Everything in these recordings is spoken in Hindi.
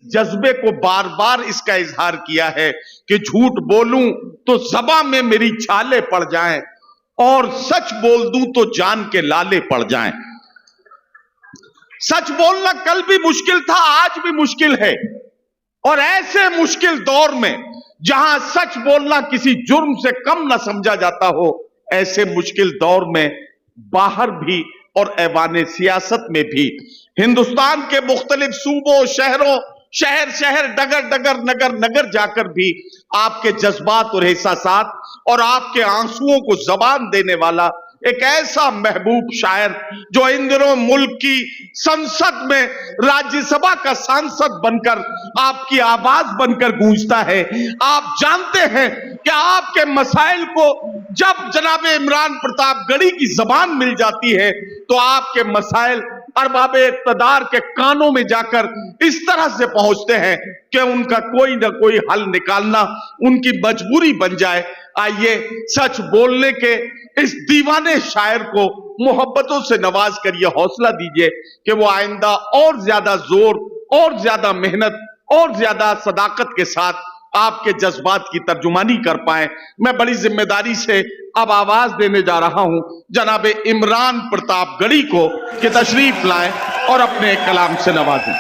जज्बे को बार बार इसका इजहार किया है कि झूठ बोलूं तो ज़बां में मेरी छाले पड़ जाएं और सच बोल दूं तो जान के लाले पड़ जाएं। सच बोलना कल भी मुश्किल था, आज भी मुश्किल है, और ऐसे मुश्किल दौर में जहां सच बोलना किसी जुर्म से कम न समझा जाता हो, ऐसे मुश्किल दौर में बाहर भी और ऐवाने सियासत में भी हिंदुस्तान के मुख्तलिफ सूबों, शहरों, शहर शहर, डगर डगर, नगर नगर जाकर भी आपके जज्बात और एहसासात और आपके आंसुओं को जबान देने वाला एक ऐसा महबूब शायर जो इन दिनों मुल्क की संसद में राज्यसभा का सांसद बनकर आपकी आवाज बनकर गूंजता है। आप जानते हैं कि आपके मसाइल को जब जनाब इमरान प्रताप गढ़ी की जबान मिल जाती है तो आपके मसाइल अरबाबे इक़्तिदार के कानों में जाकर इस तरह से पहुंचते हैं कि उनका कोई ना कोई हल निकालना उनकी मजबूरी बन जाए। आइए सच बोलने के इस दीवाने शायर को मोहब्बतों से नवाज कर यह हौसला दीजिए कि वो आइंदा और ज्यादा जोर और ज्यादा मेहनत और ज्यादा सदाकत के साथ आपके जज्बात की तर्जुमानी कर पाए। मैं बड़ी जिम्मेदारी से अब आवाज देने जा रहा हूं जनाब इमरान प्रताप गढ़ी को कि तशरीफ लाएं और अपने कलाम से नवाजें।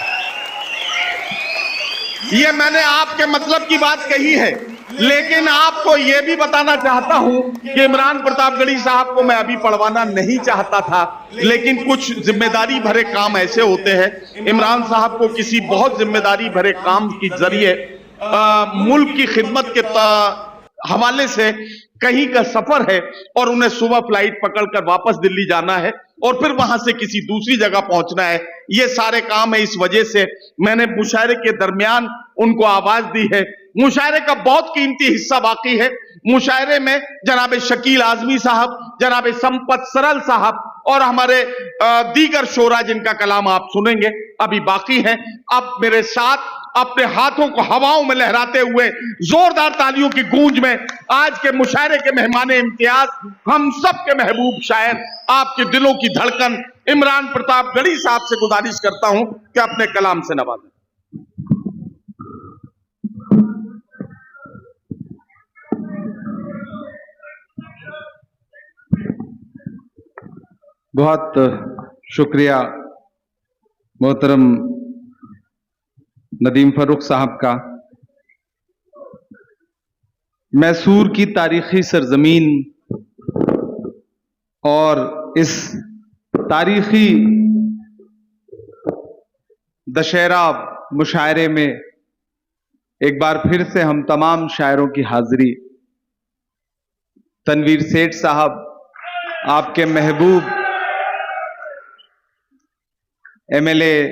ये मैंने आपके मतलब की बात कही है, लेकिन आपको यह भी बताना चाहता हूं कि इमरान प्रताप गढ़ी साहब को मैं अभी पढ़वाना नहीं चाहता था, लेकिन कुछ जिम्मेदारी भरे काम ऐसे होते हैं। इमरान साहब को किसी बहुत जिम्मेदारी भरे काम के जरिए मुल्क की खिदमत के हवाले से कहीं का सफर है और उन्हें सुबह फ्लाइट पकड़कर वापस दिल्ली जाना है और फिर वहां से किसी दूसरी जगह पहुंचना है। ये सारे काम है, इस वजह से मैंने मुशायरे के दरमियान उनको आवाज दी है। मुशायरे का बहुत कीमती हिस्सा बाकी है। मुशायरे में जनाब शकील आजमी साहब, जनाब संपत सरल साहब और हमारे दीगर शोरा जिनका कलाम आप सुनेंगे अभी बाकी है। अब मेरे साथ अपने हाथों को हवाओं में लहराते हुए जोरदार तालियों की गूंज में आज के मुशायरे के मेहमान इम्तियाज, हम सब के महबूब शायर, आपके दिलों की धड़कन इमरान प्रताप गढ़ी साहब से गुजारिश करता हूं कि अपने कलाम से नवाजें। बहुत शुक्रिया मोहतरम नदीम फरूक साहब का। मैसूर की तारीखी सरजमीन और इस तारीखी दशहरा मुशायरे में एक बार फिर से हम तमाम शायरों की हाजिरी। तनवीर सेठ साहब, आपके महबूब एमएलए,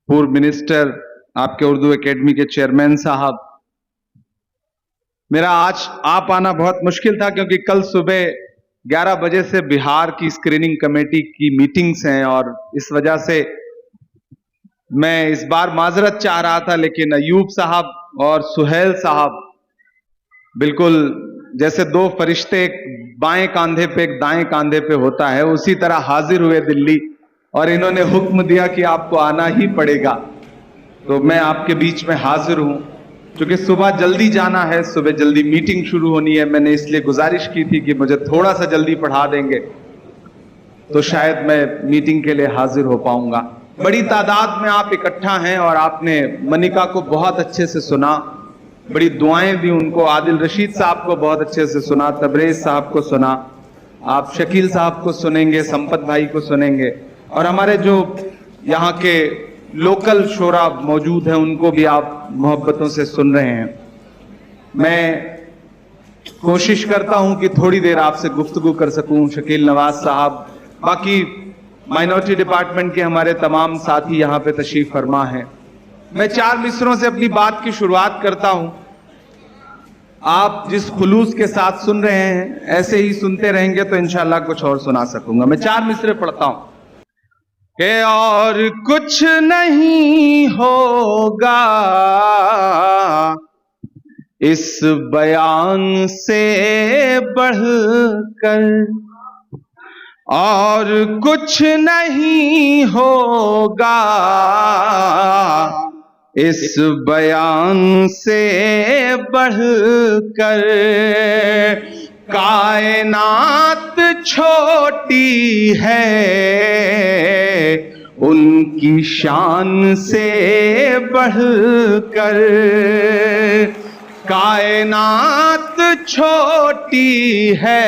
पूर्व मिनिस्टर, आपके उर्दू एकेडमी के चेयरमैन साहब, मेरा आज आप आना बहुत मुश्किल था क्योंकि कल सुबह 11 बजे से बिहार की स्क्रीनिंग कमेटी की मीटिंग्स हैं और इस वजह से मैं इस बार माजरत चाह रहा था, लेकिन अयूब साहब और सुहेल साहब बिल्कुल जैसे दो फरिश्ते एक बाएं कांधे पे एक दाएं कांधे पे होता है, उसी तरह हाजिर हुए दिल्ली और इन्होंने हुक्म दिया कि आपको आना ही पड़ेगा। तो मैं आपके बीच में हाजिर हूं। क्योंकि सुबह जल्दी जाना है, सुबह जल्दी मीटिंग शुरू होनी है, मैंने इसलिए गुजारिश की थी कि मुझे थोड़ा सा जल्दी पढ़ा देंगे तो शायद मैं मीटिंग के लिए हाजिर हो पाऊंगा। बड़ी तादाद में आप इकट्ठा हैं और आपने मनिका को बहुत अच्छे से सुना, बड़ी दुआएं दी उनको, आदिल रशीद साहब को बहुत अच्छे से सुना, तबरेज साहब को सुना, आप शकील साहब को सुनेंगे, संपत भाई को सुनेंगे और हमारे जो यहाँ के लोकल शोरा मौजूद हैं उनको भी आप मोहब्बतों से सुन रहे हैं। मैं कोशिश करता हूं कि थोड़ी देर आपसे गुफ्तगू कर सकूं। शकील नवाज साहब, बाकी माइनॉरिटी डिपार्टमेंट के हमारे तमाम साथी यहाँ पे तशरीफ फरमा हैं। मैं 4 मिसरों से अपनी बात की शुरुआत करता हूं। आप जिस खुलूस के साथ सुन रहे हैं ऐसे ही सुनते रहेंगे तो इंशाल्लाह कुछ और सुना सकूंगा। मैं 4 मिसरे पढ़ता हूं कि और कुछ नहीं होगा इस बयान से बढ़कर, और कुछ नहीं होगा इस बयान से बढ़कर कायनात छोटी है, उनकी शान से बढ़कर कायनात छोटी है,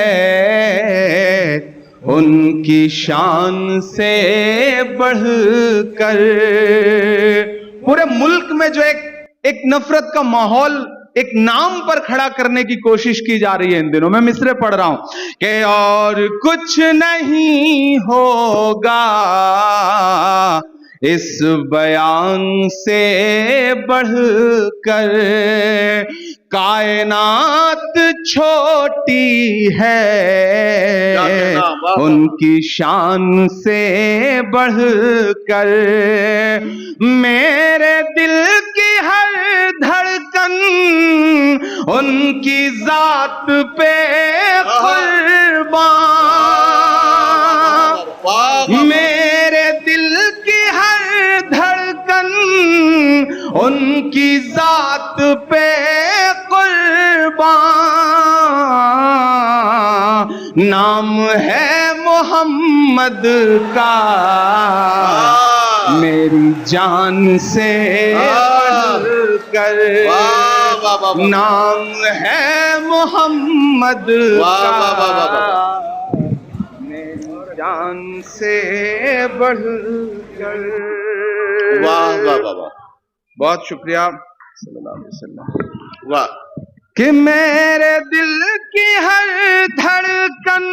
उनकी शान से बढ़कर। पूरे मुल्क में जो एक नफरत का माहौल एक नाम पर खड़ा करने की कोशिश की जा रही है इन दिनों, मैं मिसरे पढ़ रहा हूं कि और कुछ नहीं होगा इस बयान से बढ़कर कायनात छोटी है, उनकी शान से बढ़कर। मेरे दिल की हर धड़कन उनकी जात पे कुर्बान, मेरे दिल की हर धड़कन उनकी जात पे कुर्बान। नाम है मोहम्मद का मेरी जान से बढ़कर, नाम है मोहम्मद का मेरी जान से बढ़कर। वाह वाह वाह वाह, बहुत शुक्रिया सल्लल्लाहु अलैहि वसल्लम। वाह। कि मेरे दिल की हर धड़कन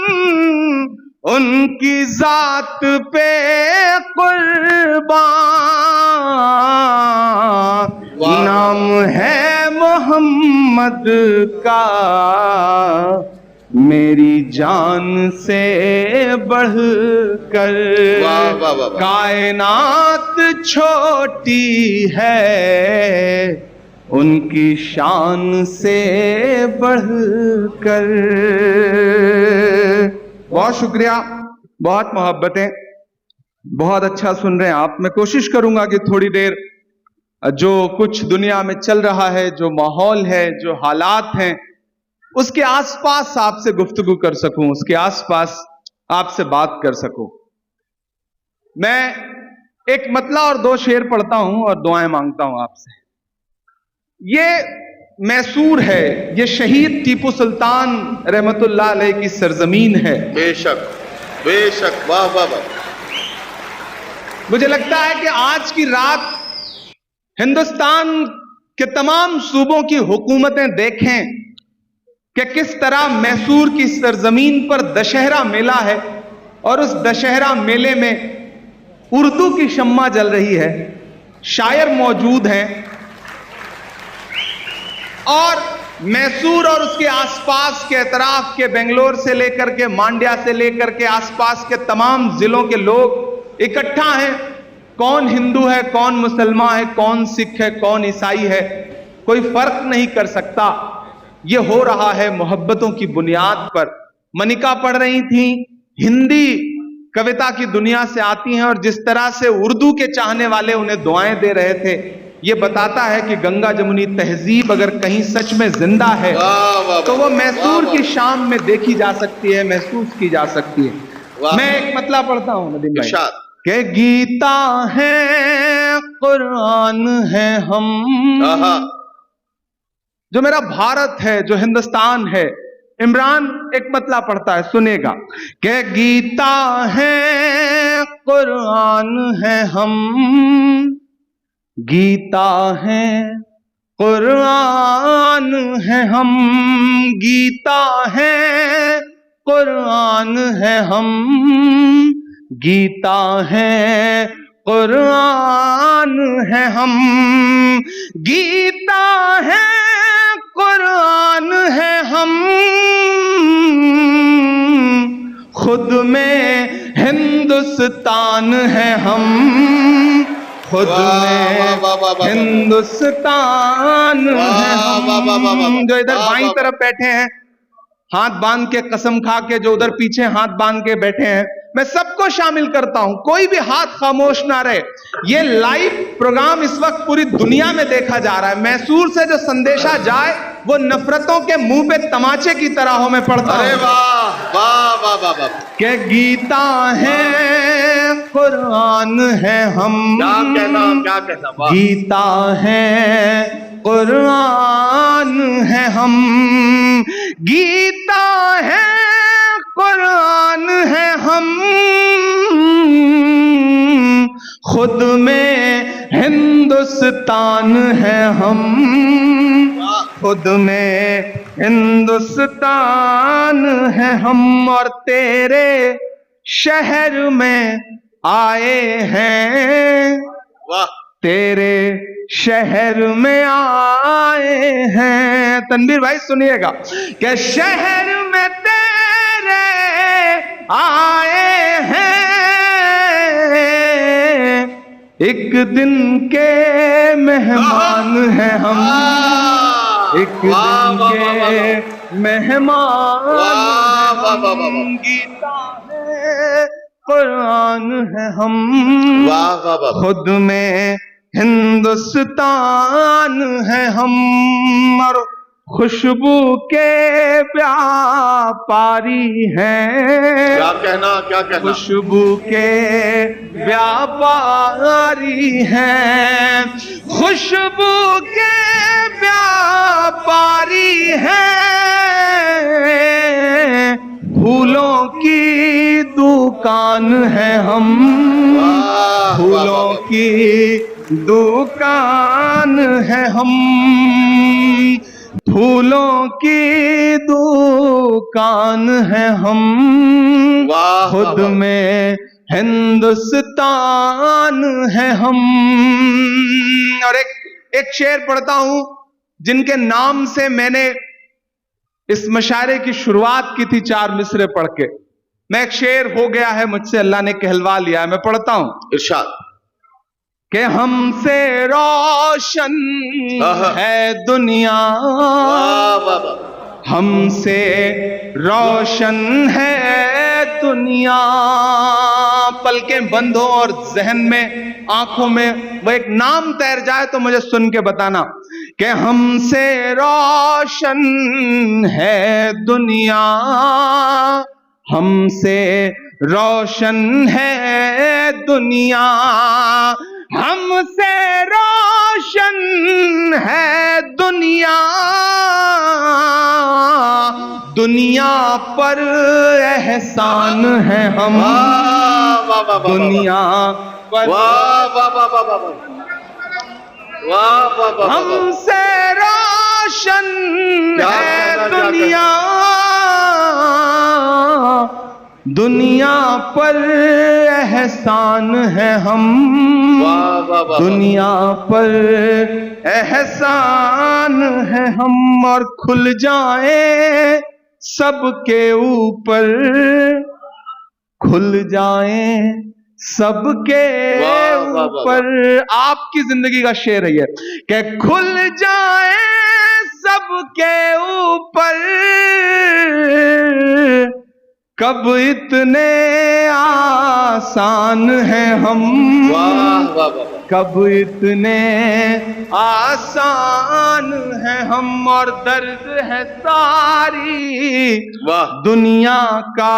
उनकी जात पे कुर्बान, नाम है मोहम्मद का मेरी जान से बढ़कर। कायनात छोटी है, उनकी शान से बढ़कर। बहुत शुक्रिया, बहुत मोहब्बतें, बहुत अच्छा सुन रहे हैं आप। मैं कोशिश करूंगा कि थोड़ी देर जो कुछ दुनिया में चल रहा है, जो माहौल है, जो हालात हैं, उसके आसपास आपसे गुफ्तगू कर सकूं, उसके आसपास आपसे बात कर सकूं। मैं एक मतला और दो शेर पढ़ता हूं और दुआएं मांगता हूं आपसे। ये मैसूर है, ये शहीद टीपू सुल्तान रहमतुल्लाह अलैह की सरजमीन है। बेशक बेशक, वाह वाह वाह। मुझे लगता है कि आज की रात हिंदुस्तान के तमाम सूबों की हुकूमतें देखें कि किस तरह मैसूर की सरजमीन पर दशहरा मेला है और उस दशहरा मेले में उर्दू की शम्मा जल रही है, शायर मौजूद हैं और मैसूर और उसके आसपास के एतराफ के बेंगलोर से लेकर के मांड्या से लेकर के आसपास के तमाम जिलों के लोग इकट्ठा हैं। कौन हिंदू है, कौन मुसलमान है, कौन सिख है, कौन ईसाई है, कोई फर्क नहीं कर सकता। ये हो रहा है मोहब्बतों की बुनियाद पर। मनिका पढ़ रही थी, हिंदी कविता की दुनिया से आती हैं और जिस तरह से उर्दू के चाहने वाले उन्हें दुआएं दे रहे थे, ये बताता है कि गंगा जमुनी तहजीब अगर कहीं सच में जिंदा है तो वो मैसूर की शाम में देखी जा सकती है, महसूस की जा सकती है। मैं एक मतला पढ़ता हूं नदीम भाई कि गीता है, कुरान है हम, जो मेरा भारत है, जो हिंदुस्तान है। इमरान एक मतला पढ़ता है, सुनेगा कि गीता है, कुरान है हम, गीता है, कुरान है हम, गीता है, कुरान है हम, गीता है, कुरान है हम, गीता है, कुरान है हम, खुद में हिंदुस्तान है हम, खुद में हिंदुस्तान है हम। जो इधर बाईं तरफ बैठे हैं हाथ बांध के, कसम खा के, जो उधर पीछे हाथ बांध के बैठे हैं, मैं सबको शामिल करता हूं, कोई भी हाथ खामोश ना रहे। ये लाइव प्रोग्राम इस वक्त पूरी दुनिया में देखा जा रहा है। मैसूर से जो संदेशा जाए वो नफरतों के मुंह पे तमाचे की तरह हो। मैं पढ़ता हूं। अरे वाह वाह वाह वाह वाह। के गीता है, कुरान है, हम क्या कहना वाह। गीता है, कुरान है, हम गीता है, कुरान है, हम खुद में हिंदुस्तान है, हम खुद में हिंदुस्तान है हम। और तेरे शहर में आए हैं, वाह। तेरे शहर में आए हैं। तनवीर भाई सुनिएगा कि शहर में तेरे आए हैं, एक दिन के मेहमान हैं हम, एक दिन के मेहमान। गीता है, कुरान है, हम खुद में हिंदुस्तान है हम। और खुशबू के व्यापारी हैं, क्या कहना खुशबू के व्यापारी हैं, खुशबू के व्यापारी हैं, फूलों की दुकान है हम, फूलों की दुकान है हम, फूलों की दुकान है हम, खुद में हिंदुस्तान है हम। और एक शेर पढ़ता हूं जिनके नाम से मैंने इस मशायरे की शुरुआत की थी, 4 मिसरे पढ़ के। मैं एक शेर हो गया है मुझसे, अल्लाह ने कहलवा लिया है। मैं पढ़ता हूं। इरशाद कि हमसे रोशन है दुनिया, हमसे रोशन है दुनिया। पलकें बंद हो और जहन में, आंखों में वो एक नाम तैर जाए तो मुझे सुन के बताना कि हमसे रोशन है दुनिया, हमसे रोशन है दुनिया, हमसे रोशन है दुनिया, दुनिया पर एहसान है हम, दुनिया पर हमसे रोशन है दुनिया, दुनिया पर एहसान है हम, दुनिया पर एहसान है हम। और खुल जाए सबके ऊपर, खुल जाए सबके ऊपर। आपकी जिंदगी का शेर है ये कि खुल जाए सबके ऊपर, कब इतने आसान हैं हम, कब इतने आसान हैं हम। और दर्द है सारी दुनिया का,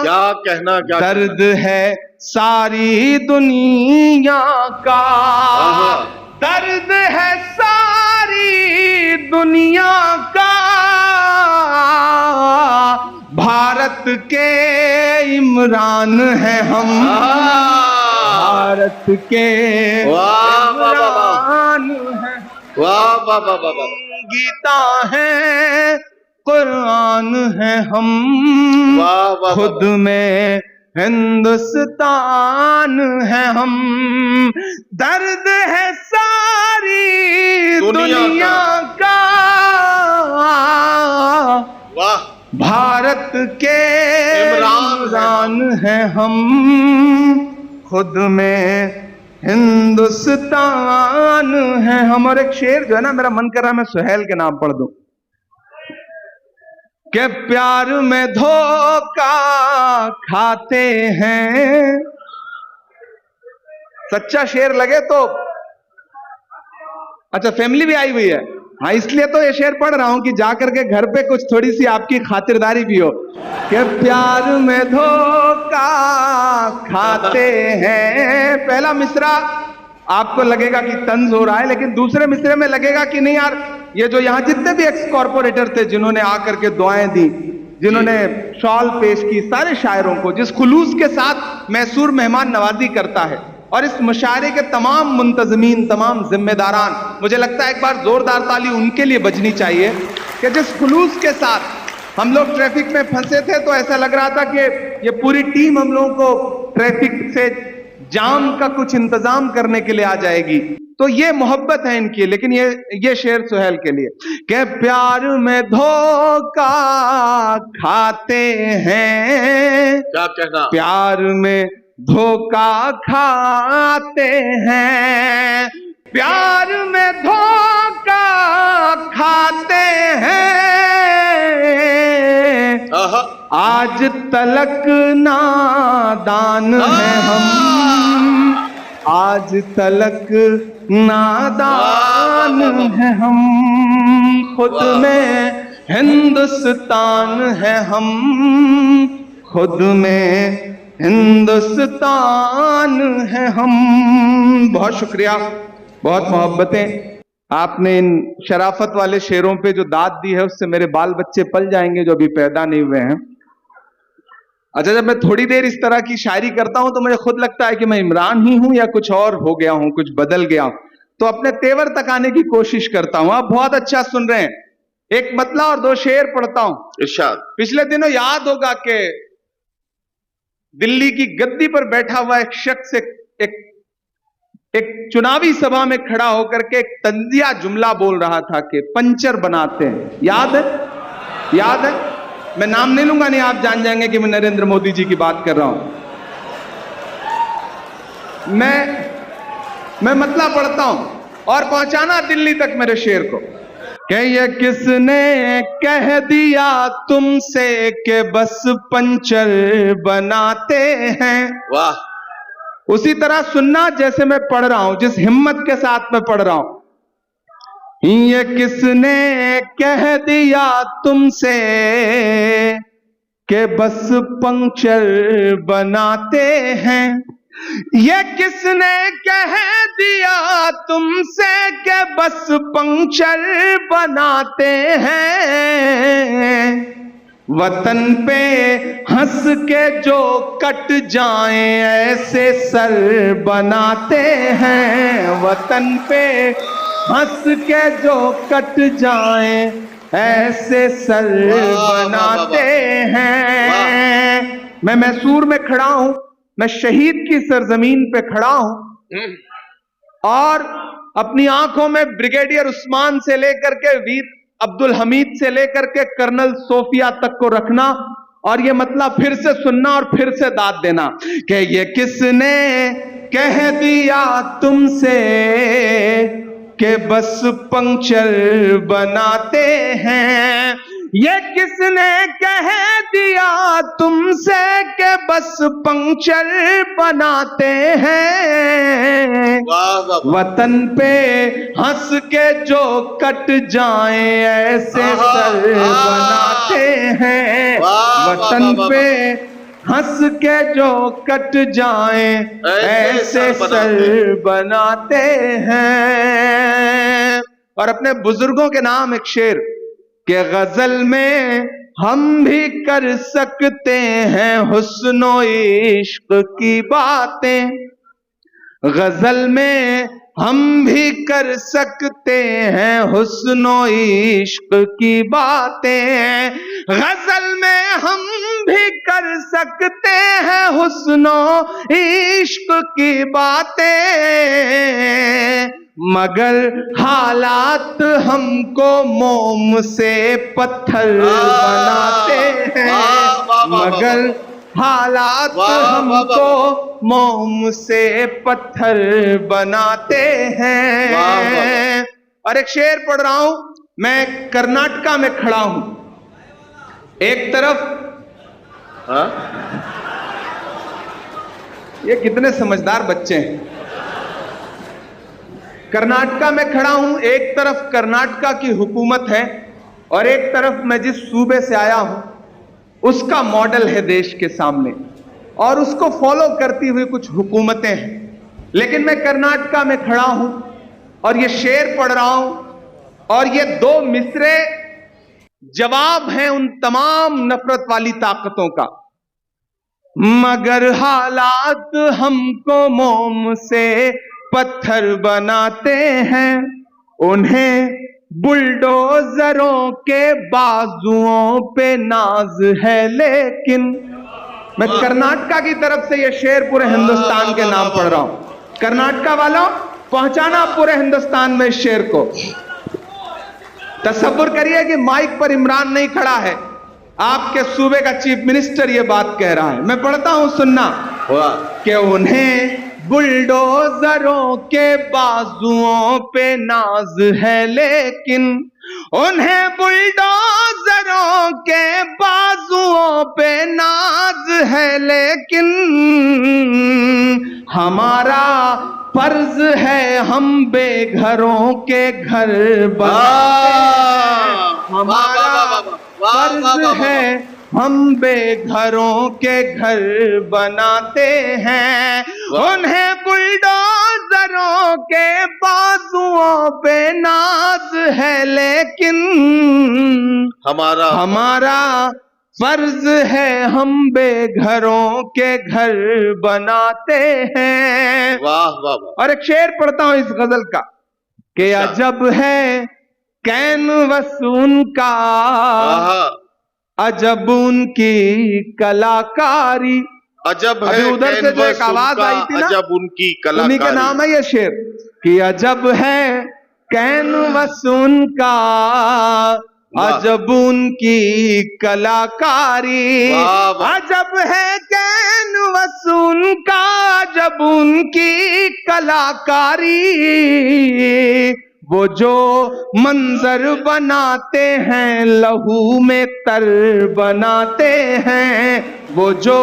क्या कहना दर्द है सारी दुनिया का, दर्द है सारी दुनिया का। भारत के इमरान हैं हम, भारत के इमरान हैं। गीता है, कुरान है, हम खुद में हिंदुस्तान है हम। दर्द है सारी दुनिया का, भारत के इमरान है हम, खुद में हिंदुस्तान है हम। और एक शेर जो है ना, मेरा मन कर रहा है मैं सुहेल के नाम पढ़ दूं कि प्यार में धोखा खाते हैं। सच्चा शेर लगे तो अच्छा, फैमिली भी आई हुई है, हाँ, इसलिए तो ये शेर पढ़ रहा हूं कि जाकर के घर पे कुछ थोड़ी सी आपकी खातिरदारी भी हो। कि प्यार में धोखा खाते हैं, पहला मिसरा आपको लगेगा कि तंज हो रहा है, लेकिन दूसरे मिसरे में लगेगा कि नहीं यार, ये जो यहां जितने भी एक्स कॉर्पोरेटर थे जिन्होंने आकर के दुआएं दी, जिन्होंने शॉल पेश की, सारे शायरों को, जिस खुलूस के साथ मैसूर मेहमान नवाजी करता है, और इस मुशायरे के तमाम मुंतजमीन, तमाम जिम्मेदारान, मुझे लगता है एक बार जोरदार ताली उनके लिए बजनी चाहिए कि जिस खुलूस के साथ हम लोग ट्रैफिक में फंसे थे तो ऐसा लग रहा था कि ये पूरी टीम हम लोगों को ट्रैफिक से जाम का कुछ इंतजाम करने के लिए आ जाएगी। तो ये मोहब्बत है इनकी। लेकिन ये शेर सुहेल के लिए कि प्यार में धोखा खाते हैं, क्या कहना, प्यार में धोखा खाते हैं, प्यार में धोखा खाते हैं, आज तलक नादान है हम, आज तलक नादान है हम, खुद में हिंदुस्तान है हम, खुद में हिंदुस्तान है हम। बहुत शुक्रिया, बहुत मोहब्बतें। आपने इन शराफत वाले शेरों पे जो दाद दी है उससे मेरे बाल बच्चे पल जाएंगे जो अभी पैदा नहीं हुए हैं। अच्छा, जब मैं थोड़ी देर इस तरह की शायरी करता हूं तो मुझे खुद लगता है कि मैं इमरान ही हूं या कुछ और हो गया हूं, कुछ बदल गया हूं, तो अपने तेवर तक आने की कोशिश करता हूं। आप बहुत अच्छा सुन रहे हैं। एक मतला और दो शेर पढ़ता हूं। इरशाद। पिछले दिनों याद होगा कि दिल्ली की गद्दी पर बैठा हुआ एक शख्स एक चुनावी सभा में खड़ा होकर के एक तंजिया जुमला बोल रहा था कि पंचर बनाते हैं। याद है? याद है? मैं नाम नहीं लूंगा, नहीं आप जान जाएंगे कि मैं नरेंद्र मोदी जी की बात कर रहा हूं। मैं मतला पढ़ता हूं और पहुंचाना दिल्ली तक मेरे शेर को कि ये किसने कह दिया तुमसे कि बस पंचर बनाते हैं। वाह। उसी तरह सुनना जैसे मैं पढ़ रहा हूं, जिस हिम्मत के साथ मैं पढ़ रहा हूं। ये किसने कह दिया तुमसे कि बस पंचर बनाते हैं, ये किसने कह दिया तुमसे कि बस पंचर बनाते हैं, वतन पे हंस के जो कट जाएं ऐसे सर बनाते हैं, वतन पे हंस के जो कट जाएं ऐसे सर बनाते हैं। मैं मैसूर में खड़ा हूं, मैं शहीद की सरजमीन पे खड़ा हूं और अपनी आंखों में ब्रिगेडियर उस्मान से लेकर के वीर अब्दुल हमीद से लेकर के कर्नल सोफिया तक को रखना और ये मतलब फिर से सुनना और फिर से दाद देना कि ये किसने कह दिया तुमसे कि बस पंचर बनाते हैं, ये किसने कह दिया तुमसे कि बस पंचर बनाते हैं, वतन पे हंस के जो कट जाएं ऐसे सर बनाते हैं, वतन पे हंस के जो कट जाएं ऐसे सर बनाते हैं। और अपने बुजुर्गों के नाम एक शेर कि गजल में हम भी कर सकते हैं हुस्नो इश्क की बातें, गजल में हम भी कर सकते हैं हुस्नो इश्क की बातें, गजल में हम भी कर सकते हैं हुस्नो इश्क की बातें, मगर हालात हमको मोम से पत्थर बनाते हैं, मगर हालात हमको मोम से पत्थर बनाते हैं। और एक शेर पढ़ रहा हूं। मैं कर्नाटका में खड़ा हूं एक तरफ हाँ? ये कितने समझदार बच्चे हैं। कर्नाटका में खड़ा हूं, एक तरफ कर्नाटका की हुकूमत है और एक तरफ मैं जिस सूबे से आया हूं उसका मॉडल है देश के सामने, और उसको फॉलो करती हुई कुछ हुकूमतें हैं। लेकिन मैं कर्नाटका में खड़ा हूं और ये शेर पढ़ रहा हूं, और ये दो मिसरे जवाब हैं उन तमाम नफरत वाली ताकतों का। मगर हालात हमको मोम से पत्थर बनाते हैं, उन्हें बुलडोजरों के बाजुओं पे नाज है। लेकिन मैं कर्नाटका की तरफ से ये शेर पूरे हिंदुस्तान के नाम पढ़ रहा हूं। कर्नाटका वालों, पहुंचाना पूरे हिंदुस्तान में इस शेर को। तसव्वुर करिए कि माइक पर इमरान नहीं खड़ा है, आपके सूबे का चीफ मिनिस्टर ये बात कह रहा है। मैं पढ़ता हूं, सुनना। कि उन्हें बुलडोजरों के बाजुओं पे नाज है, लेकिन उन्हें बुलडोजरों के बाजुओं पे नाज है, लेकिन हमारा फर्ज है हम बेघरों के घर बनाते हैं। हमारा फर्ज है हम बेघरों के घर बनाते हैं, उन्हें बुलडोजरों के बाजुओं पे नाज है, लेकिन हमारा फर्ज है हम बेघरों के घर बनाते हैं। वाह वाह वाह। और एक शेर पढ़ता हूं इस गजल का कि अजब है कैनवस उनका, अजब उनकी कलाकारी। अजब है अभी उधर से जो एक आवाज आई थी ना, अजब उनकी कलाकारी। उन्हीं का नाम है ये शेर कि अजब है कैनवस उनका, अजब उनकी कलाकारी। अजब है कैनवस उनका, अजब उनकी कलाकारी। वो जो मंजर बनाते हैं लहू में तर बनाते हैं, वो जो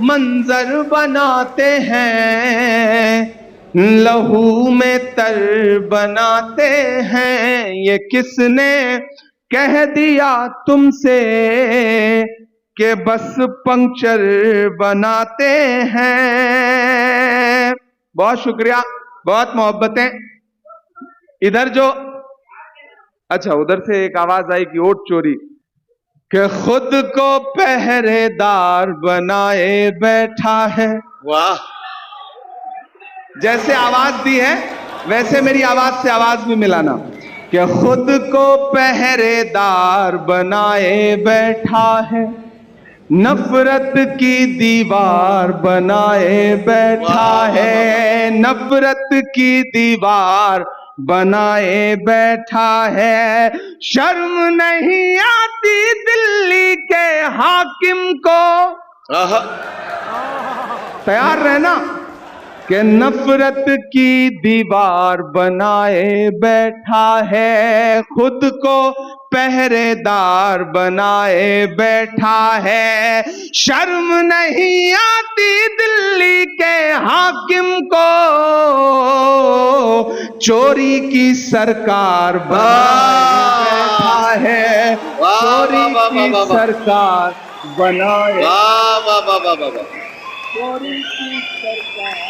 मंजर बनाते हैं लहू में तर बनाते हैं। ये किसने कह दिया तुमसे कि बस पंक्चर बनाते हैं। बहुत शुक्रिया, बहुत मोहब्बतें। इधर जो, अच्छा उधर से एक आवाज आई कि ओट चोरी, कि खुद को पहरेदार बनाए बैठा है। वाह। जैसे आवाज दी है वैसे मेरी आवाज से आवाज भी मिलाना। कि खुद को पहरेदार बनाए बैठा है, नफरत की दीवार बनाए बैठा है, नफरत की दीवार बनाए बैठा है। शर्म नहीं आती दिल्ली के हाकिम को, तैयार रहना, कि नफरत की दीवार बनाए बैठा है, खुद को पहरेदार बनाए बैठा है। शर्म नहीं आती दिल्ली के हाकिम को, चोरी की सरकार बनाए बैठा है, चोरी की सरकार बनाए, चोरी की सरकार।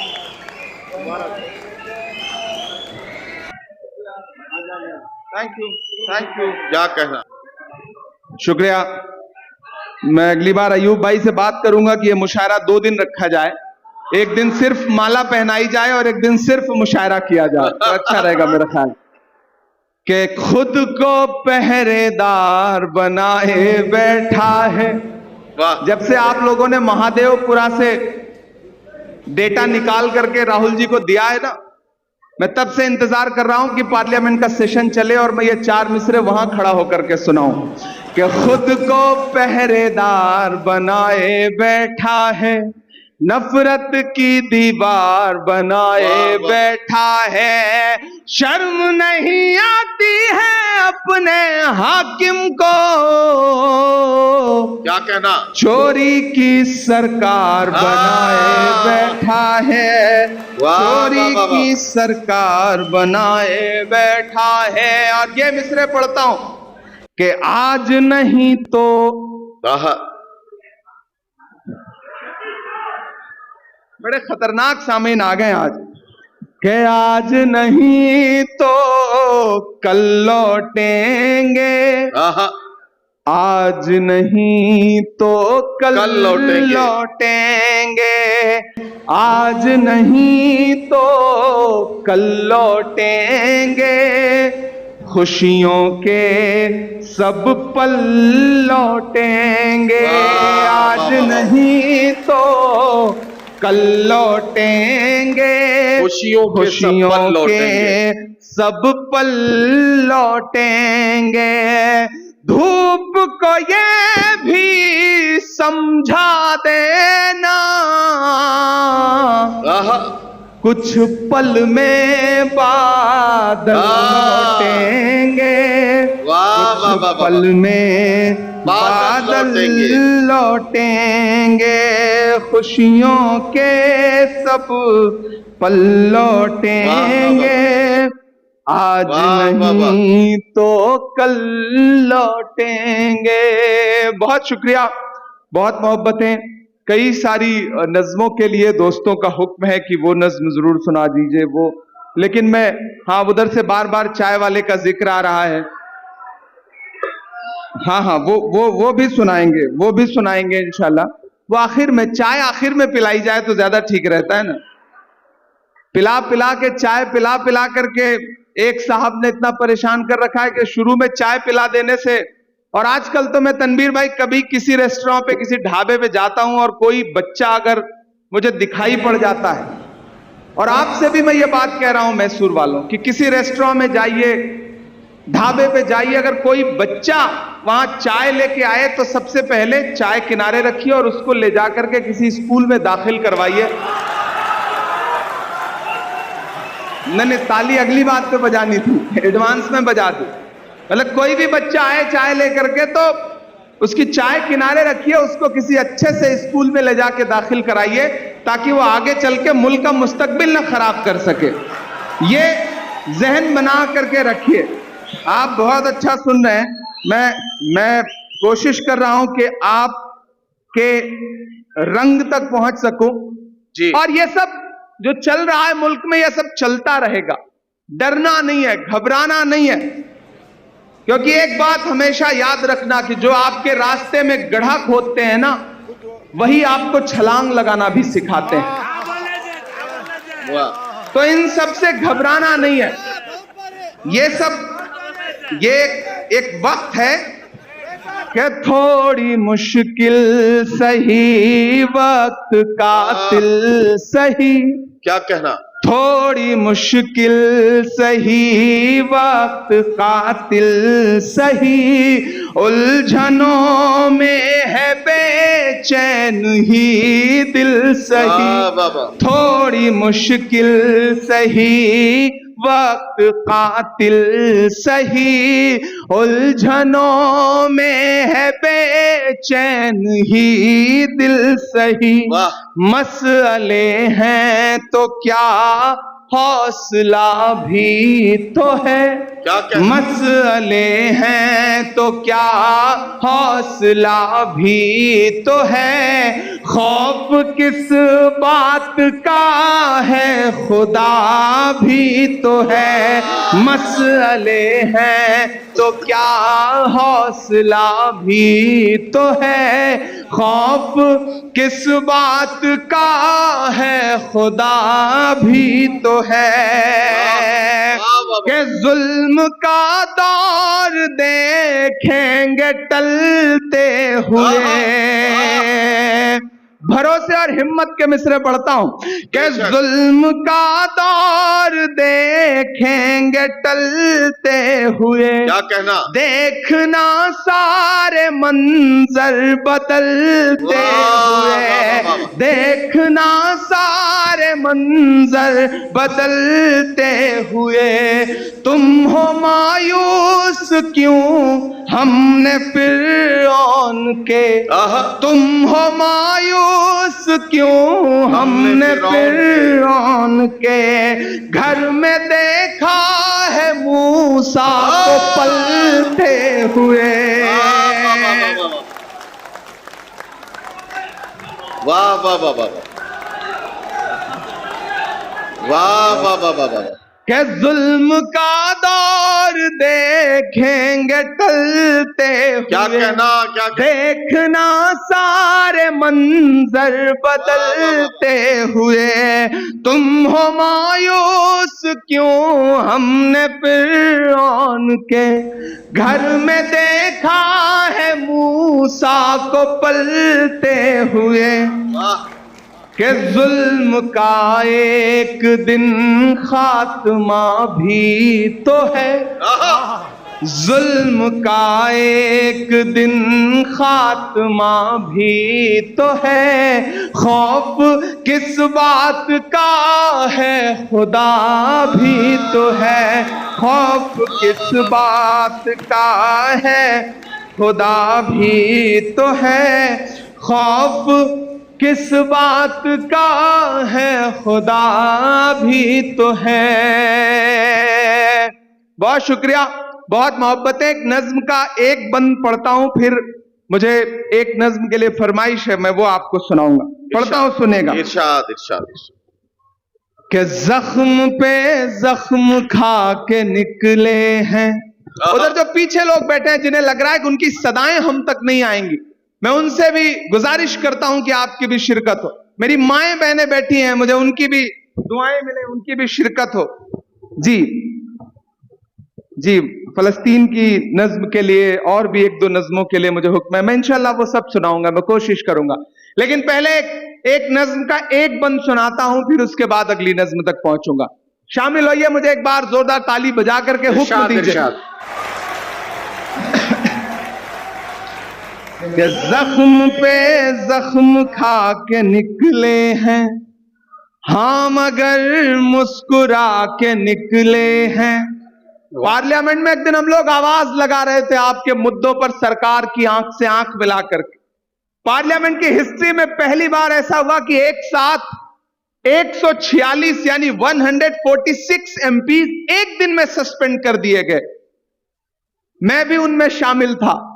Thank you, thank you. क्या कहना। शुक्रिया। मैं अगली बार अयूब भाई से बात करूंगा कि ये मुशायरा 2 दिन रखा जाए, एक दिन सिर्फ माला पहनाई जाए और एक दिन सिर्फ मुशायरा किया जाए, तो अच्छा रहेगा मेरा ख्याल। कि खुद को पहरेदार बनाए बैठा है। जब से आप लोगों ने महादेवपुरा से डेटा निकाल करके राहुल जी को दिया है ना, मैं तब से इंतजार कर रहा हूं कि पार्लियामेंट का सेशन चले और मैं ये 4 मिसरे वहां खड़ा होकर के सुनाऊं। कि खुद को पहरेदार बनाए बैठा है, नफरत की दीवार बनाए बैठा है। शर्म नहीं आती है अपने हाकिम को, क्या कहना? चोरी की सरकार बनाए बैठा है, वाह, चोरी वाह, वाह, वाह। की सरकार बनाए बैठा है। और ये मिसरे पढ़ता हूं कि आज नहीं तो, आहा, बड़े खतरनाक सामीन आ गए आज, कि आज नहीं तो कल लौटेंगे, आहा, आज नहीं तो कल कल लौटेंगे। लौटेंगे, आज नहीं तो कल लौटेंगे, खुशियों के सब पल लौटेंगे, वाह, आज वाह, वाह। नहीं तो कल लौटेंगे, खुशियों के सब खुशियों पल के लौटेंगे। सब पल लौटेंगे। धूप को ये भी समझा देना, आहा, कुछ पल में बादल लौटेंगे, वाह, वाह, वाह, कुछ वाह। पल में बादल बादल लौटेंगे। लौटेंगे, खुशियों के सब पल लौटेंगे, आज वाह, वाह, वाह। नहीं तो कल लौटेंगे। बहुत शुक्रिया, बहुत मोहब्बतें। कई सारी नज़मों के लिए दोस्तों का हुक्म है कि वो नज़्म जरूर सुना दीजिए वो, लेकिन मैं, हाँ, उधर से बार बार चाय वाले का जिक्र आ रहा है। हाँ हाँ, वो भी सुनाएंगे, वो भी सुनाएंगे इंशाल्लाह। वो आखिर में, चाय आखिर में पिलाई जाए तो ज्यादा ठीक रहता है ना। पिला पिला के, चाय पिला पिला करके एक साहब ने इतना परेशान कर रखा है कि शुरू में चाय पिला देने से, और आजकल तो मैं तनवीर भाई कभी किसी रेस्टोरेंट पे, किसी ढाबे पे जाता हूं और कोई बच्चा अगर मुझे दिखाई पड़ जाता है, और आपसे भी मैं ये बात कह रहा हूं मैसूर वालों कि किसी रेस्टोरेंट में जाइए, ढाबे पे जाइए, अगर कोई बच्चा वहां चाय लेके आए तो सबसे पहले चाय किनारे रखिए और उसको ले जाकर के किसी स्कूल में दाखिल करवाइए। मैंने ताली अगली बात पे बजानी थी, एडवांस में बजा दी। मतलब कोई भी बच्चा आए चाय लेकर के तो उसकी चाय किनारे रखिए, उसको किसी अच्छे से स्कूल में ले जाके दाखिल कराइए ताकि वो आगे चल के मुल्क का मुस्तकबिल ना खराब कर सके। ये जहन बना करके रखिए। आप बहुत अच्छा सुन रहे हैं, मैं कोशिश कर रहा हूं कि आपके रंग तक पहुंच सकूं जी। और ये सब जो चल रहा है मुल्क में, यह सब चलता रहेगा। डरना नहीं है, घबराना नहीं है, क्योंकि एक बात हमेशा याद रखना कि जो आपके रास्ते में गड्ढा खोदते हैं ना, वही आपको छलांग लगाना भी सिखाते हैं। वाह, तो इन सब से घबराना नहीं है। ये सब, ये एक वक्त है कि थोड़ी मुश्किल सही, वक्त कातिल सही, क्या कहना? थोड़ी मुश्किल सही, वक्त कातिल सही, उलझनों में है बेचैन ही दिल सही। वाह, वाह, वाह। थोड़ी मुश्किल सही, वक्त कातिल सही, उलझनों में है बेचैन ही दिल सही। वाह। मसले हैं तो क्या हौसला भी तो है, क्या कहना? मसले हैं तो क्या हौसला भी तो है, खौफ किस बात का है खुदा भी तो है। मसले हैं तो क्या हौसला भी तो है, खौफ किस बात का है खुदा भी तो है। कि जुल्म का दौर देखेंगे टलते हुए, भरोसे और हिम्मत के मिसरे पढ़ता हूं कि जुल्म का दौर देखेंगे टलते हुए, क्या कहना? देखना सारे मंजर बदलते हुए, देखना सारे मंजर बदलते हुए, तुम हो मायूस क्यों हमने फिरौन के, तुम हो मायूस क्यों हमने फिरौन के। घर में देखा है मूसा को पलते हुए। वाह वाह वाह वाह वाह वाह वाह वाह वाह। के जुल्म का दौर देखेंगे टलते हुए। क्या कहना, क्या देखना सारे मंजर बदलते हुए। तुम हो मायूस क्यों हमने फिरौन के, घर में देखा है मूसा को पलते हुए। कि जुल्म का एक दिन खात्मा भी तो है, जुल्म का एक दिन खात्मा भी तो है। खौफ किस बात का है खुदा भी तो है, खौफ किस बात का है खुदा भी तो है। खौफ किस बात का है खुदा भी तो है। बहुत शुक्रिया, बहुत मोहब्बत है। एक नज्म का एक बंद पढ़ता हूं, फिर मुझे एक नज्म के लिए फरमाइश है, मैं वो आपको सुनाऊंगा। पढ़ता हूं, सुनेगा। इरशाद इरशाद। कि जख्म पे जख्म खा के निकले हैं। उधर जो पीछे लोग बैठे हैं जिन्हें लग रहा है कि उनकी सदाएं हम तक नहीं आएंगी, मैं उनसे भी गुजारिश करता हूं कि आपकी भी शिरकत हो। मेरी माएं बहनें बैठी हैं, मुझे उनकी भी दुआएं मिले, उनकी भी शिरकत हो। जी जी, फलस्तीन की नज्म के लिए और भी एक दो नज्मों के लिए मुझे हुक्म है। मैं इंशाल्लाह वो सब सुनाऊंगा, मैं कोशिश करूंगा। लेकिन पहले एक नज्म का एक बंद सुनाता हूं, फिर उसके बाद अगली नज्म तक पहुंचूंगा। शामिल होइए, मुझे एक बार जोरदार ताली बजा करके हुक्म दीजिए। कि जख्म पे जख्म खा के निकले हैं हाँ, मगर मुस्कुरा के निकले हैं। पार्लियामेंट में एक दिन हम लोग आवाज लगा रहे थे आपके मुद्दों पर, सरकार की आंख से आंख मिला करके। पार्लियामेंट की हिस्ट्री में पहली बार ऐसा हुआ कि एक साथ 146 यानी 146 एमपीज एक दिन में सस्पेंड कर दिए गए। मैं भी उनमें शामिल था।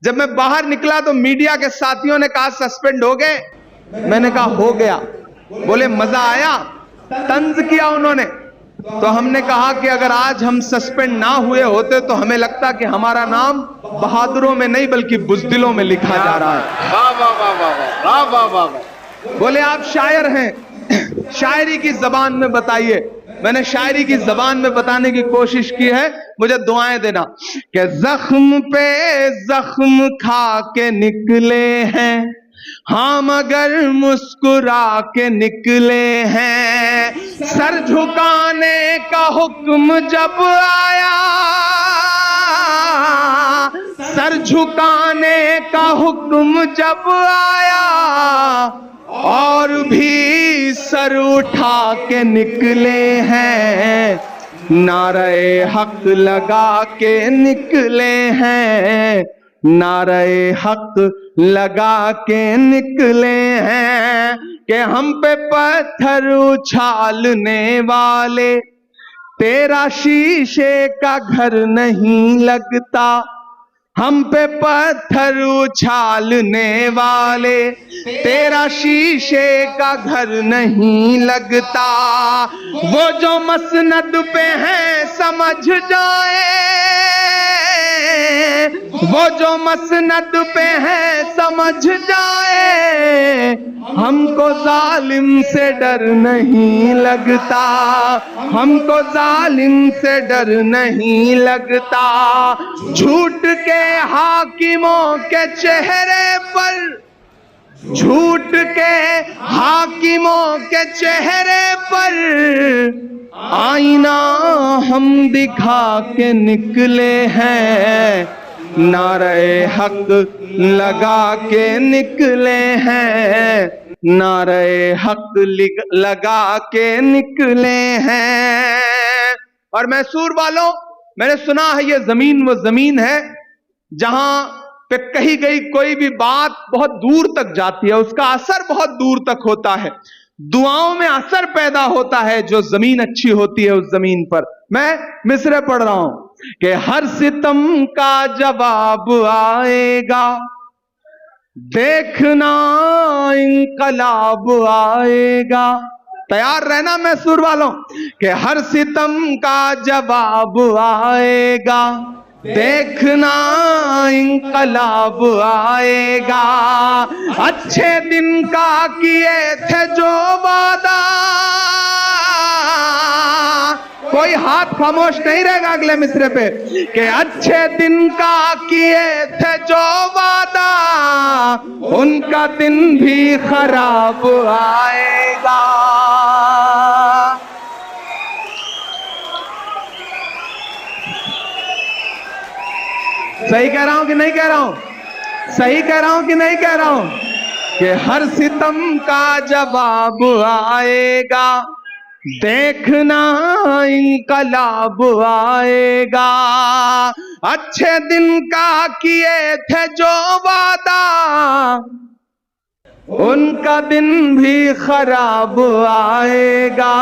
जब मैं बाहर निकला तो मीडिया के साथियों ने कहा सस्पेंड हो गए, मैंने कहा हो गया। बोले मजा आया, तंज किया उन्होंने। तो हमने कहा कि अगर आज हम सस्पेंड ना हुए होते तो हमें लगता कि हमारा नाम बहादुरों में नहीं बल्कि बुज़दिलों में लिखा जा रहा है। वाह वाह वाह वाह वाह वाह वाह वाह। बोले आप शायर हैं, शायरी की जबान में बताइए। मैंने शायरी की जबान में बताने की कोशिश की है, मुझे दुआएं देना। कि जख्म पे जख्म खा के निकले हैं हाँ, मगर मुस्कुरा के निकले हैं। सर झुकाने का हुक्म जब आया, सर झुकाने का हुक्म जब आया, और भी सर उठा के निकले हैं। नारे हक लगा के निकले हैं, नारे हक लगा के निकले हैं। कि हम पे पत्थर उछालने वाले, तेरा शीशे का घर नहीं लगता। हम पे पत्थर उछालने वाले, तेरा शीशे का घर नहीं लगता। वो जो मसनद पे है समझ जाए, वो जो मसनद पे है समझ जाए। हमको जालिम से डर नहीं लगता, हमको जालिम से डर नहीं लगता। झूठ के हाकिमों के चेहरे पर, झूठ के हाकिमों के चेहरे पर आईना हम दिखा के निकले हैं। नारे हक लगा के निकले हैं, नारे हक लगा के निकले हैं। और मैसूर वालों, मैंने सुना है ये जमीन वो जमीन है जहां पे कही गई कोई भी बात बहुत दूर तक जाती है, उसका असर बहुत दूर तक होता है, दुआओं में असर पैदा होता है जो जमीन अच्छी होती है उस जमीन पर। मैं मिसरे पढ़ रहा हूं कि हर सितम का जवाब आएगा, देखना इंकलाब आएगा। तैयार रहना मैसूर वालों कि हर सितम का जवाब आएगा, देखना इंकलाब आएगा। अच्छे दिन का किए थे जो वादा, कोई हाथ खामोश नहीं रहेगा अगले मिसरे पे, कि अच्छे दिन का किए थे जो वादा, उनका दिन भी खराब आएगा। सही कह रहा हूं कि नहीं कह रहा हूं? सही कह रहा हूं कि नहीं कह रहा हूं? कि हर सितम का जवाब आएगा, देखना इंकलाब आएगा। अच्छे दिन का किए थे जो वादा, उनका दिन भी खराब आएगा।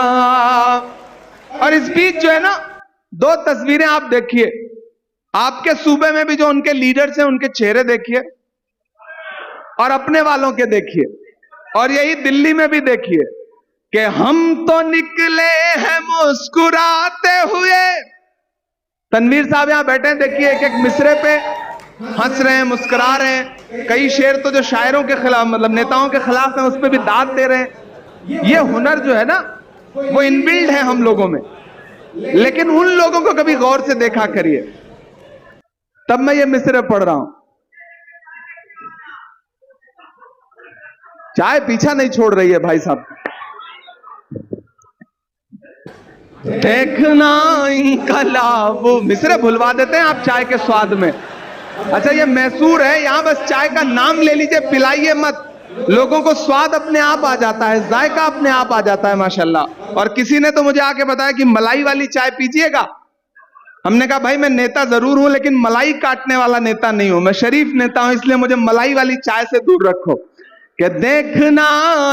और इस बीच जो है ना, दो तस्वीरें आप देखिए, आपके सूबे में भी जो उनके लीडर्स हैं उनके चेहरे देखिए, और अपने वालों के देखिए, और यही दिल्ली में भी देखिए कि हम तो निकले हैं मुस्कुराते हुए। तनवीर साहब यहां बैठे हैं, देखिए एक एक मिसरे पे हंस रहे हैं, मुस्कुरा रहे हैं। कई शेर तो जो शायरों के खिलाफ, मतलब नेताओं के खिलाफ है, उस पर भी दाद दे रहे हैं। ये हुनर जो है ना, वो इनबिल्ड है हम लोगों में, लेकिन उन लोगों को कभी गौर से देखा करिए। तब मैं ये मिसरे पढ़ रहा हूं। चाय पीछा नहीं छोड़ रही है भाई साहब। देखना इंकलाब, मिसरे भुलवा देते हैं आप चाय के स्वाद में। अच्छा ये मैसूर है, यहां बस चाय का नाम ले लीजिए, पिलाइए मत, लोगों को स्वाद अपने आप आ जाता है, जायका अपने आप आ जाता है माशाल्लाह। और किसी ने तो मुझे आके बताया कि मलाई वाली चाय पीजिएगा। हमने कहा भाई मैं नेता जरूर हूं, लेकिन मलाई काटने वाला नेता नहीं हूं, मैं शरीफ नेता हूं, इसलिए मुझे मलाई वाली चाय से दूर रखो। कि देखना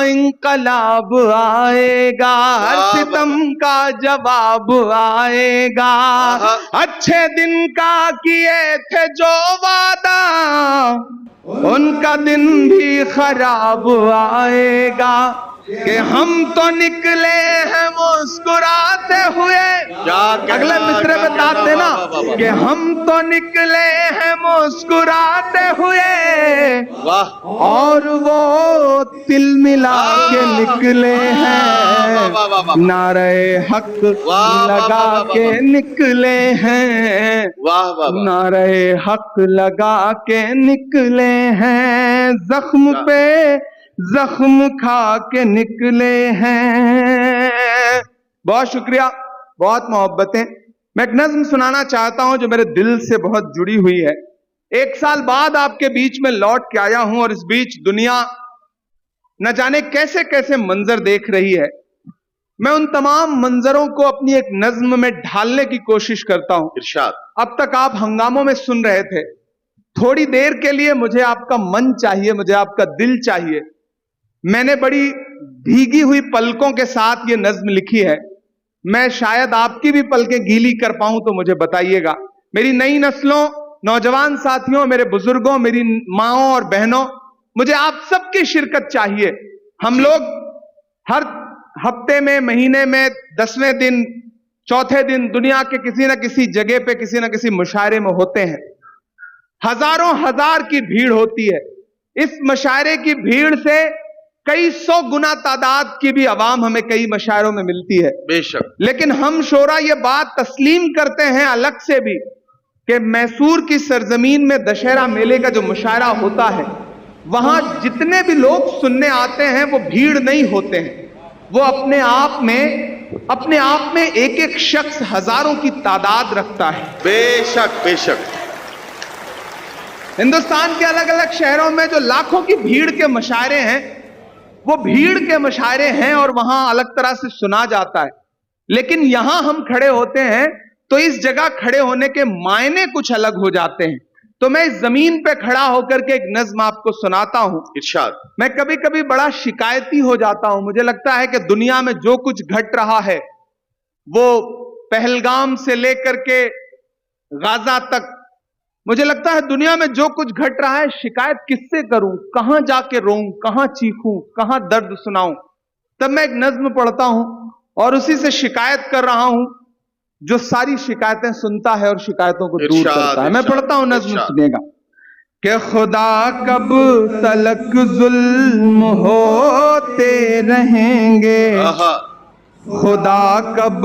इंकलाब आएगा, हर सितम का जवाब आएगा। अच्छे दिन का किए थे जो वादा, उनका दिन भी खराब आएगा। कि हम तो निकले हैं मुस्कुराते हुए, अगले मिसरे में दाद देना, कि हम तो निकले हैं मुस्कुराते हुए, और वो तिल मिला के निकले हैं, नारे हक लगा के निकले हैं, नारे हक लगा के निकले हैं, जख्म पे जख्म खा के निकले हैं। बहुत शुक्रिया, बहुत मोहब्बतें। मैं एक नज्म सुनाना चाहता हूं जो मेरे दिल से बहुत जुड़ी हुई है। 1 साल बाद आपके बीच में लौट के आया हूं, और इस बीच दुनिया न जाने कैसे कैसे मंजर देख रही है। मैं उन तमाम मंजरों को अपनी एक नज्म में ढालने की कोशिश करता हूं। इरशाद। अब तक आप हंगामों में सुन रहे थे, थोड़ी देर के लिए मुझे आपका मन चाहिए, मुझे आपका दिल चाहिए। मैंने बड़ी भीगी हुई पलकों के साथ ये नज्म लिखी है। मैं शायद आपकी भी पलकें गीली कर पाऊं तो मुझे बताइएगा। मेरी नई नस्लों, नौजवान साथियों, मेरे बुजुर्गों, मेरी माओं और बहनों, मुझे आप सबकी शिरकत चाहिए। हम लोग हर हफ्ते में, महीने में, 10वें दिन, चौथे दिन दुनिया के किसी न किसी जगह पे, किसी न किसी मुशायरे में होते हैं। हजारों हजार की भीड़ होती है। इस मुशायरे की भीड़ से कई 100 गुना तादाद की भी आवाम हमें कई मुशायरों में मिलती है। बेशक। लेकिन हम शोरा ये बात तस्लीम करते हैं अलग से भी कि मैसूर की सरजमीन में दशहरा मेले का जो मुशायरा होता है, वहां जितने भी लोग सुनने आते हैं वो भीड़ नहीं होते हैं, वो अपने आप में एक एक शख्स हजारों की तादाद रखता है। बेशक बेशक। हिंदुस्तान के अलग अलग शहरों में जो लाखों की भीड़ के मुशायरे हैं, वो भीड़ के मुशायरे हैं और वहां अलग तरह से सुना जाता है। लेकिन यहां हम खड़े होते हैं तो इस जगह खड़े होने के मायने कुछ अलग हो जाते हैं। तो मैं इस जमीन पे खड़ा होकर के एक नज्म आपको सुनाता हूं। इरशाद। मैं कभी कभी बड़ा शिकायती हो जाता हूं। मुझे लगता है कि दुनिया में जो कुछ घट रहा है वो पहलगाम से लेकर के गाजा तक, मुझे लगता है दुनिया में जो कुछ घट रहा है, शिकायत किससे करूं, कहां जाके रोऊं, कहां चीखूं, कहां दर्द सुनाऊं। तब मैं एक नज्म पढ़ता हूं और उसी से शिकायत कर रहा हूं, जो सारी शिकायतें सुनता है और शिकायतों को दूर करता है। मैं पढ़ता हूं, नज्म सुनिएगा। कि खुदा कब तलक जुल्म होते रहेंगे, खुदा कब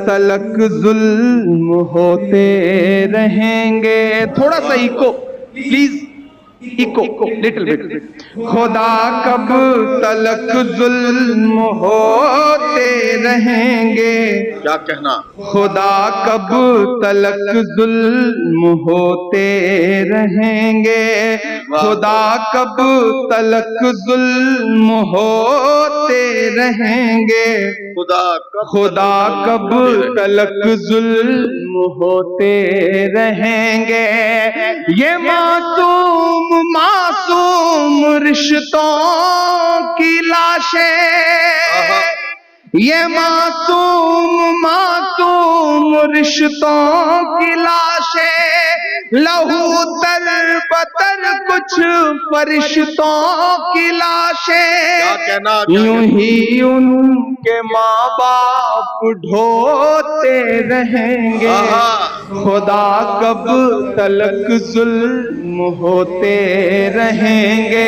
तलक जुल्म होते रहेंगे। थोड़ा सा echo please, echo little bit. खुदा कब तलक जुल्म होते रहेंगे, क्या कहना, खुदा कब तलक जुल्म होते रहेंगे, खुदा कब तलक जुल्म होते रहेंगे, खुदा कब तलक जुल्म होते रहेंगे। ये मासूम मासूम रिश्तों की लाशें, ये मासूम मासूम रिश्तों की लाशें, लहू तर बतर कुछ फरिश्तों की लाशें, यूं ही उनके माँ बाप ढोते रहेंगे, खुदा कब तलक जुल्म होते रहेंगे,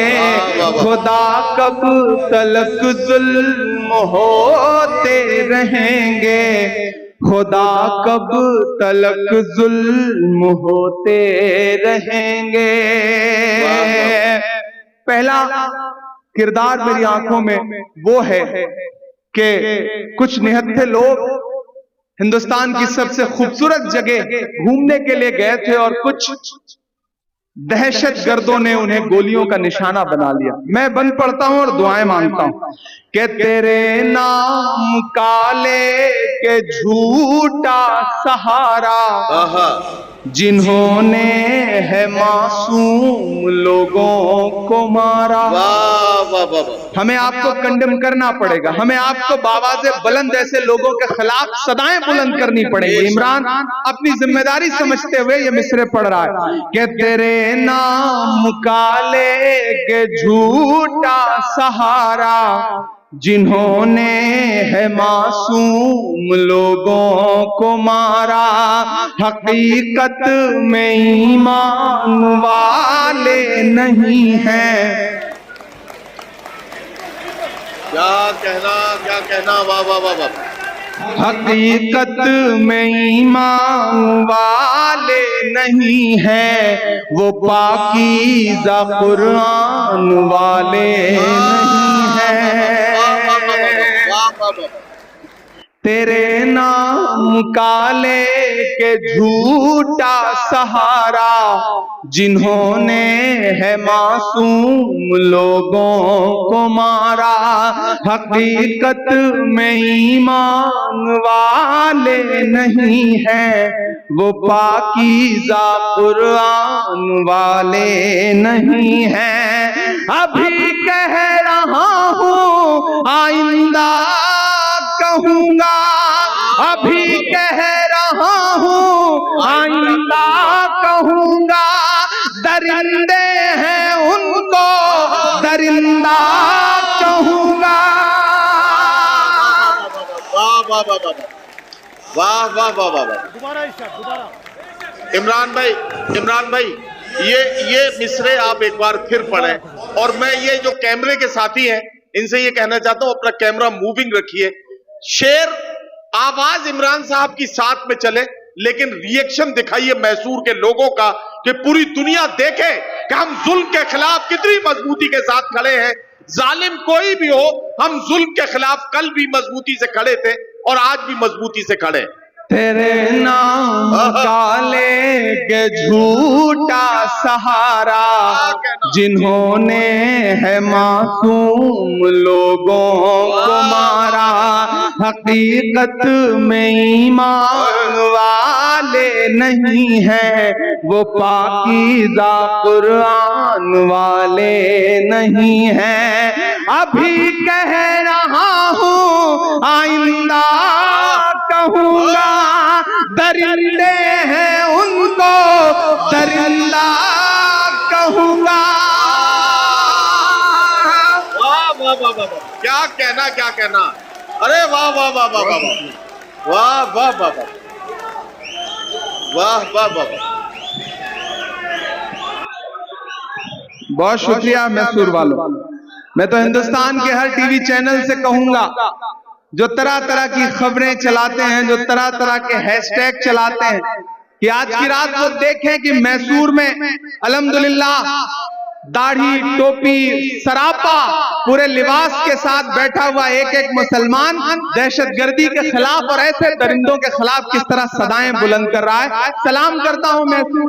खुदा कब तलक जुल्म होते रहेंगे, खुदा कब तलक जुल्म होते रहेंगे। पहला किरदार मेरी आंखों में वो है कि कुछ निहत्थे लोग हिंदुस्तान की सबसे खूबसूरत जगह घूमने के लिए गए थे और कुछ दहशत गर्दों ने उन्हें गोलियों का निशाना बना लिया। मैं बंद पढ़ता हूं और दुआएं मांगता हूं कि तेरे नाम काले के झूठा सहारा, जिन्होंने है मासूम लोगों को मारा। हमें आपको कंडेम करना पड़ेगा, हमें आपको बावाज़े बुलंद ऐसे लोगों के खिलाफ सदाएं बुलंद करनी पड़ेगी। इमरान अपनी जिम्मेदारी समझते हुए ये मिसरे पढ़ रहा है कि तेरे नाम काले के झूठा सहारा, जिन्होंने है मासूम लोगों को मारा, हकीकत में ईमान वाले नहीं हैं। क्या कहना, वाह वाह वाह वाह। हकीकत में ईमान वाले नहीं है, वो पाकीज़ा कुरान वाले नहीं है। तेरे नाम काले के झूठा सहारा, जिन्होंने है मासूम लोगों को मारा, हकीकत में ईमान वाले नहीं है, वो पाकीज़ा कुरान वाले नहीं है। अभी कह रहा हूँ आइंदा कहूंगा, अभी कह रहा हूँ आइंदा कहूंगा, दरिंदे हैं उनको दरिंदा कहूंगा। वाह वाह वाह वाह वाह वाह वाह वाह वाह। इमरान भाई ये मिसरे आप एक बार फिर पढ़ें। और मैं ये जो कैमरे के साथी हैं इनसे ये कहना चाहता हूं, अपना कैमरा मूविंग रखिए। शेर आवाज इमरान साहब की साथ में चले, लेकिन रिएक्शन दिखाइए मैसूर के लोगों का, कि पूरी दुनिया देखे कि हम जुल्म के खिलाफ कितनी मजबूती के साथ खड़े हैं। जालिम कोई भी हो, हम जुल्म के खिलाफ कल भी मजबूती से खड़े थे और आज भी मजबूती से खड़े। तेरे नाम काले के झूठा सहारा, जिन्होंने है मासूम लोगों को मारा। हकीकत में ईमान वाले नहीं है वो, पाकीज़ा कुरान वाले नहीं है। अभी कह रहा हूँ आइंदा कहूँगा, दरिंदे हैं उनको दरिंदा कहूँगा। वाह वाह वाह वाह, क्या कहना क्या कहना। अरे वाह वाह वाह वाह वाह वाह वाह वाह वाह वाह वाह वाह वाह। बहुत शुक्रिया मैसूर वालों। मैं तो हिंदुस्तान के हर टीवी चैनल से कहूंगा जो तरह तरह की खबरें चलाते हैं, जो तरह तरह के हैशटैग चलाते हैं, कि आज की रात वो देखें कि मैसूर में अल्हम्दुलिल्लाह दाढ़ी टोपी सरापा पूरे लिबास के साथ बैठा हुआ एक एक मुसलमान दहशतगर्दी के खिलाफ और ऐसे दरिंदों के खिलाफ किस तरह सदाएं बुलंद कर रहा है। सलाम करता हूं मैसूर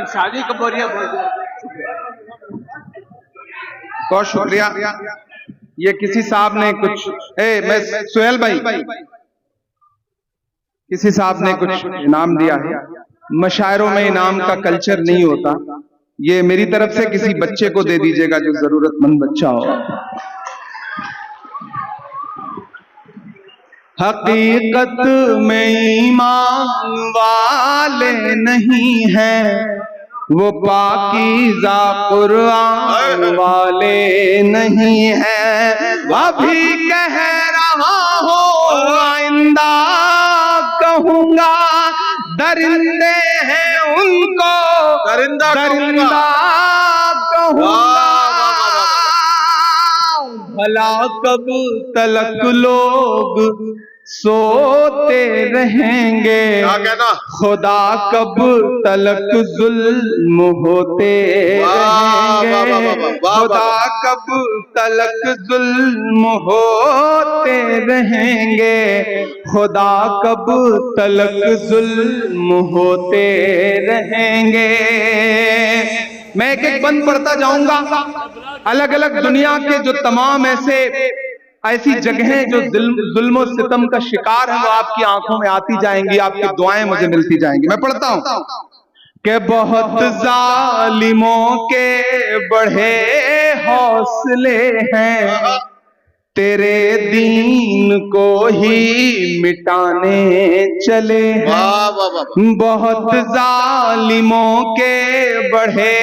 शादी का बोरिया बहुत शुक्रिया। ये किसी साहब ने कुछ मैं सुहेल भाई, किसी साहब ने कुछ इनाम दिया है। मशायरों में इनाम का कल्चर नहीं होता, ये मेरी तरफ से किसी बच्चे को दे दीजिएगा जो जरूरतमंद बच्चा हो। हकीकत में ईमान वाले नहीं है वो, पाकीज़ा कुरान वाले नहीं है। अभी कह रहा हूँ आइंदा कहूँगा, दरिंदे हैं उनको दरिंदा दरिंदा कहूँगा। भला कब तलक लोग सोते रहेंगे, क्या कहना। खुदा कब तलक जुल्म होते रहेंगे, खुदा कब तलक जुल्म होते रहेंगे, खुदा कब तलक जुल्म होते रहेंगे। मैं एक एक बंद पढ़ता जाऊंगा। अलग अलग दुनिया के जो तमाम ऐसी जगहें जो जुल्म सितम का शिकार है वो आपकी आंखों में आती जाएंगी, आपकी दुआएं मुझे मिलती जाएंगी। मैं पढ़ता हूं कि बहुत जालिमों के बढ़े हौसले हैं, तेरे दीन को ही मिटाने चले हैं। बहुत जालिमों के बढ़े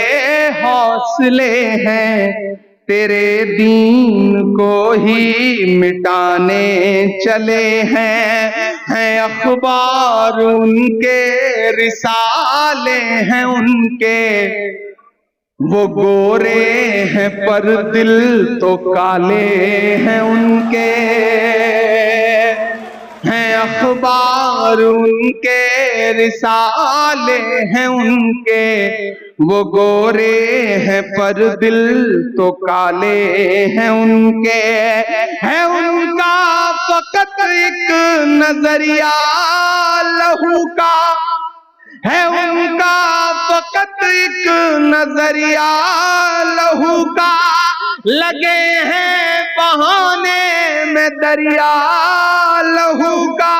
हौसले हैं, तेरे दीन को ही मिटाने चले हैं अखबार उनके, रिसाले हैं उनके, वो गोरे हैं पर दिल तो काले हैं उनके। हैं अखबार उनके, रिसाले हैं उनके, वो गोरे हैं पर दिल तो काले हैं उनके। है उनका फकत एक नजरिया लहू का, है उनका फकत एक नजरिया लहू का, लगे हैं बहाने में दरिया लहू का।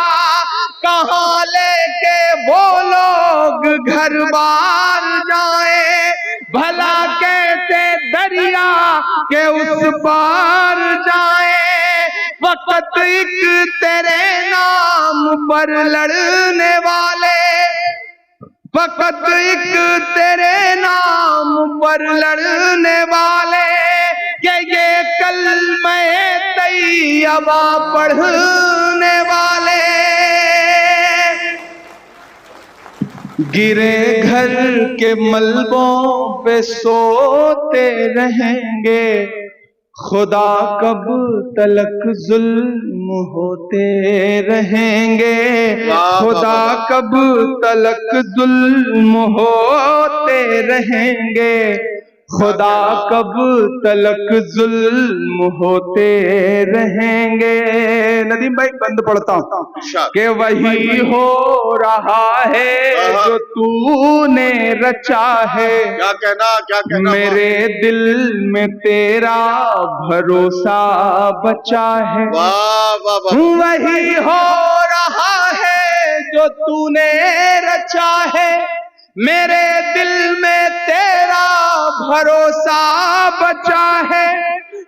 कहाँ लेके वो लोग घर बार जाए, भला कैसे दरिया के उस पार जाए। फकत एक तेरे नाम पर लड़ने वाले, फकत एक तेरे नाम पर लड़ने वाले, के ये कलमे तैयबा पढ़ने वाले। गिरे घर के मलबों पे सोते रहेंगे, खुदा कब तलक जुल्म होते रहेंगे। खुदा कब तलक जुल्म होते रहेंगे, खुदा कब तलक जुल्म होते रहेंगे। नदीम भाई बंद पढ़ता हूं कि वही हो रहा है जो तूने रचा है। क्या कहना मेरे दिल में तेरा भरोसा बचा है। वाह वाह वाह। वही हो रहा है जो तूने रचा है। मेरे दिल में तेरा भरोसा बचा है।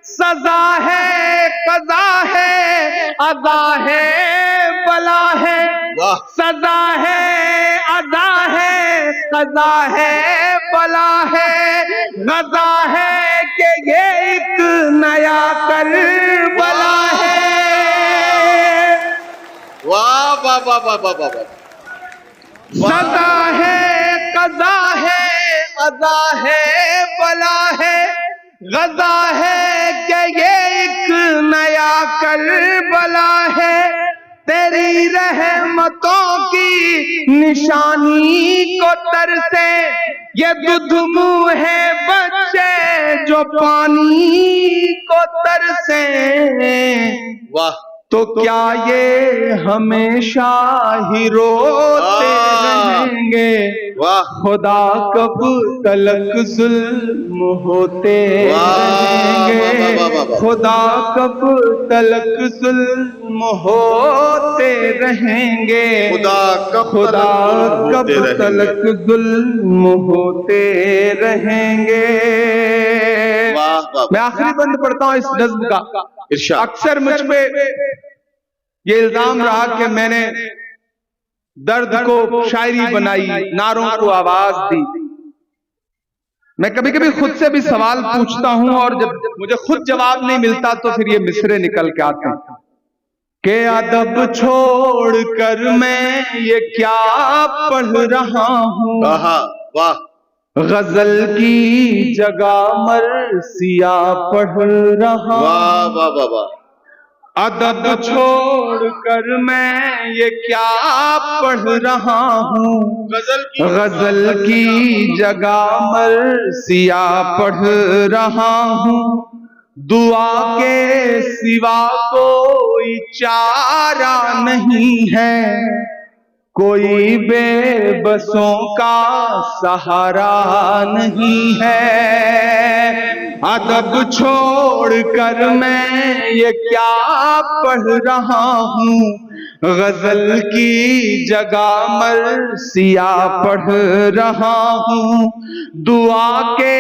सजा है कज़ा है अदा है बला है। वाह। सजा है अदा है कज़ा है बला है। गज़ा है कि ये एक नया करबला है। वाह वाह वाह वाह वाह वाह वाह। सजा है कज़ा है अदा है बला है। गज़ा है कि ये एक नया करबला है। तेरी रहमतों की निशानी को तरसे ये दूध मुंह है बच्चे जो पानी को तरसे। वाह। तो क्या ये हमेशा ही रोते रहेंगे। वाह। खुदा कब तलक जुल्म होते रहेंगे। खुदा कब तलक जुल्म होते रहेंगे। खुदा कब तलक जुल्म होते रहेंगे। वाह वाह। मैं आखिरी बंद पढ़ता हूं इस नज्म का। इरशाद। अक्सर मुझ पे ये इल्जाम रहा कि मैंने दर्द को शायरी बनाई, नारों को आवाज दी। मैं कभी कभी खुद से भी सवाल पूछता हूं और जब मुझे खुद जवाब नहीं मिलता तो फिर ये मिसरे निकल के आते हैं कि अदब छोड़ कर मैं ये क्या पढ़ रहा हूं। वाह। गजल की जगह मरसिया पढ़ रहा। वाह वाह वाह वाह। अदब छोड़ कर मैं ये क्या पढ़ रहा हूँ। गजल की जगह मरसिया पढ़ रहा हूँ। दुआ के सिवा कोई चारा नहीं है। कोई बेबसों का सहारा नहीं है। अदब छोड़ कर मैं ये क्या पढ़ रहा हूँ। गजल की जगह मरसिया पढ़ रहा हूँ। दुआ के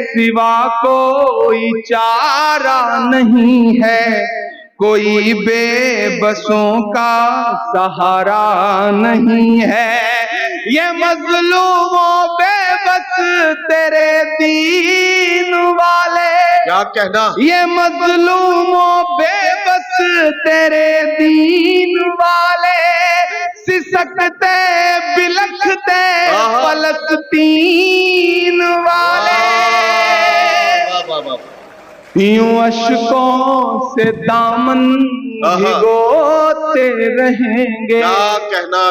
सिवा कोई चारा नहीं है। कोई बेबसों का सहारा नहीं है। ये मजलूमों बेबस तेरे दीन वाले। क्या कहना। ये मजलूमों बेबस तेरे दीन वाले सिसकते बिलखते फलस्तीन वाले। यूं अशकों से दामन भिगोते रहेंगे। क्या कहना।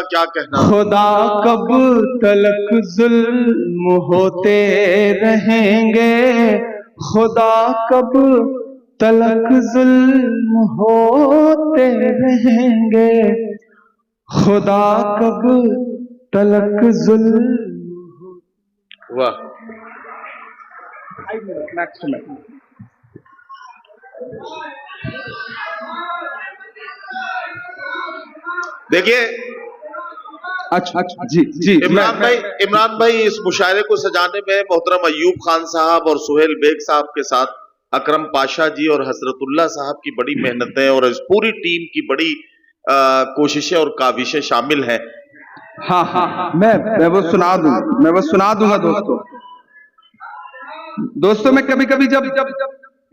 खुदा कब तलक जुल्म होते रहेंगे। खुदा कब तलक जुल्म होते रहेंगे। खुदा कब तलक जुल्म। वाह। देखिए अच्छा जी इमरान भाई इस मुशायरे को सजाने में मोहतरम अयूब खान साहब और सुहेल बेग साहब के साथ अकरम पाशा जी और हजरतुल्लाह साहब की बड़ी मेहनतें और इस पूरी टीम की बड़ी कोशिशें और काविशें शामिल हैं। हाँ मैं वो सुना दूंगा दोस्तों मैं कभी कभी जब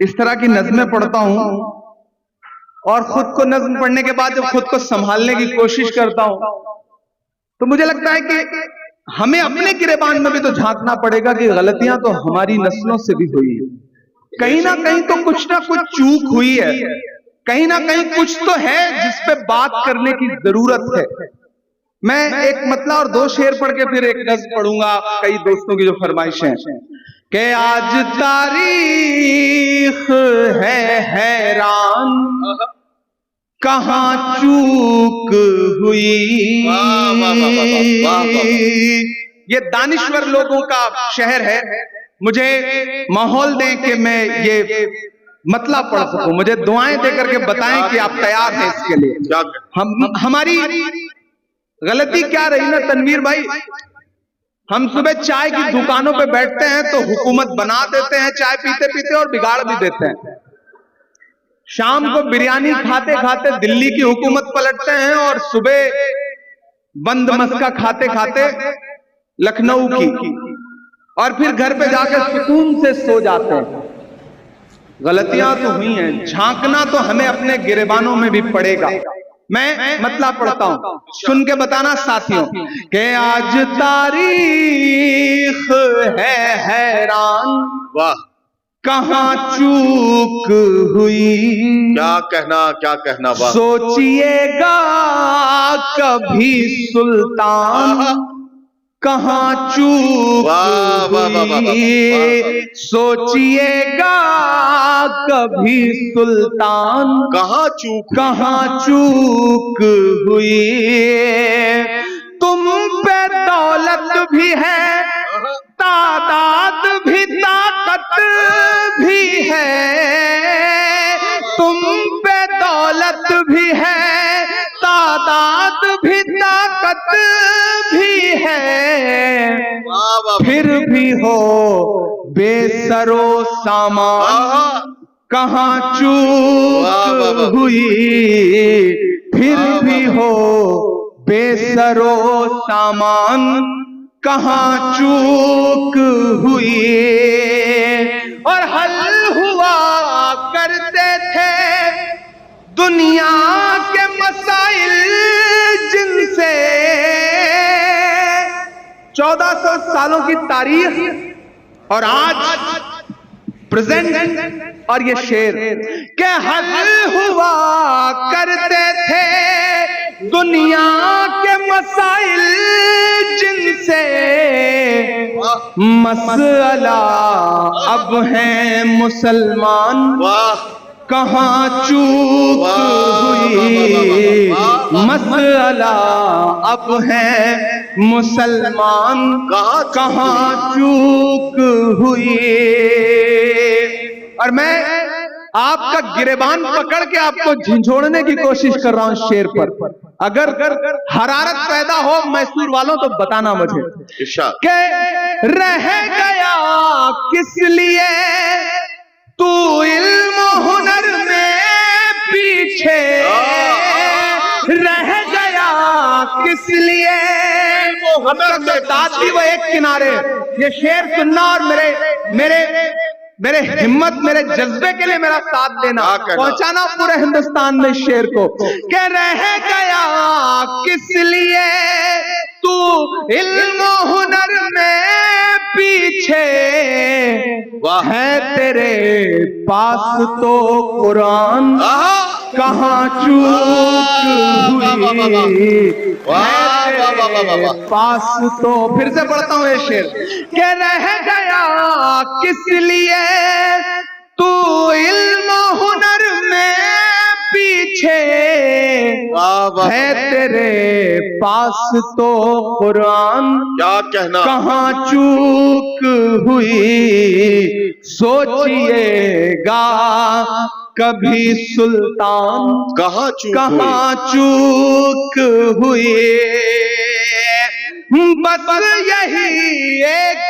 इस तरह की नज़में पढ़ता हूं और खुद को नज़्म पढ़ने के बाद जब खुद को संभालने की कोशिश करता हूं तो मुझे लगता है कि हमें अपने गिरेबान में भी तो झांकना पड़ेगा कि गलतियां तो हमारी नस्लों से भी हुई है। कहीं ना कहीं तो कुछ ना कुछ चूक हुई है। कहीं ना कहीं कुछ तो है जिस पे बात करने की जरूरत है। मैं एक मतला और दो शेर पढ़ के फिर एक नज़्म पढ़ूंगा कई दोस्तों की जो फरमाइशें हैं कि आज तारीख है हैरान, कहां चूक हुई। वाह, वाह, वाह, वाह, वाह, वाह, वाह। ये दानिश्वर लोगों का शहर है। मुझे माहौल दें कि मैं ये मतलब पढ़ सकूं, मुझे दुआएं देकर के बताएं कि आप तैयार हैं इसके लिए। हमारी गलती क्या रही ना तनवीर भाई, हम सुबह चाय की दुकानों पे बैठते हैं तो हुकूमत बना देते हैं चाय पीते पीते और बिगाड़ भी देते हैं। शाम को बिरयानी खाते खाते दिल्ली की हुकूमत पलटते हैं और सुबह बंद मस्का खाते खाते लखनऊ की, और फिर घर पे जाकर सुकून से सो जाते हैं। गलतियां तो हुई हैं, झांकना तो हमें अपने गिरेबानों में भी पड़ेगा। मैं मतलब पढ़ता हूं, सुन के बताना साथियों कि आज तारीख है हैरान, वाह, कहां चूक हुई। क्या कहना, वाह। सोचिएगा कभी सुल्तान, कहां चूक वाह, वाह, वाह, वाह, हुई। सोचिएगा कभी सुल्तान, कहां चूक हुई। तुम पे दौलत भी है, तादाद भी ताकत भी है। तुम पे दौलत भी है, तादाद भी ताकत भी है। वाह, वाह, फिर भी हो बेसरो सामान, कहां चूक हुई। फिर भी हो बेसरो सामान, कहां चूक हुई। और हल हुआ करते थे दुनिया के मसाइल जिनसे। 1400 सालों की तारीख और आज प्रेजेंट, और ये शेर के हल हुआ करते थे दुनिया के मसाइल जिनसे। मसला अब है मुसलमान, वाह, कहां चूक हुई। मसला अब है मुसलमान, कहां चूक हुई। और मैं आपका गिरेबान पकड़ के आपको झिझोड़ने की कोशिश कर रहा हूं शेर पर। अगर हरारत पैदा हो मैसूर वालों तो बताना मुझे कि रह गया किस लिए तू इल्म हुनर में पीछे। रह गया किस लिए दादी वो एक किनारे। ये शेर सुनना और मेरे हिम्मत, मेरे जज्बे के लिए मेरा साथ देना, पहुंचाना पूरे हिंदुस्तान में शेर को। कि रह गया किस लिए तू इल्म हुनर में पीछे। है तेरे पास तो कुरान, कहां चूक हुई। पास तो, फिर से पढ़ता हूं ये शेर कि रह गया किस लिए तू इल्म हुनर में पीछे। है तेरे पास तो कुरान, क्या कहना, कहां चूक हुई। सोचिएगा कभी सुल्तान, कहां चूक हुई। बस यही एक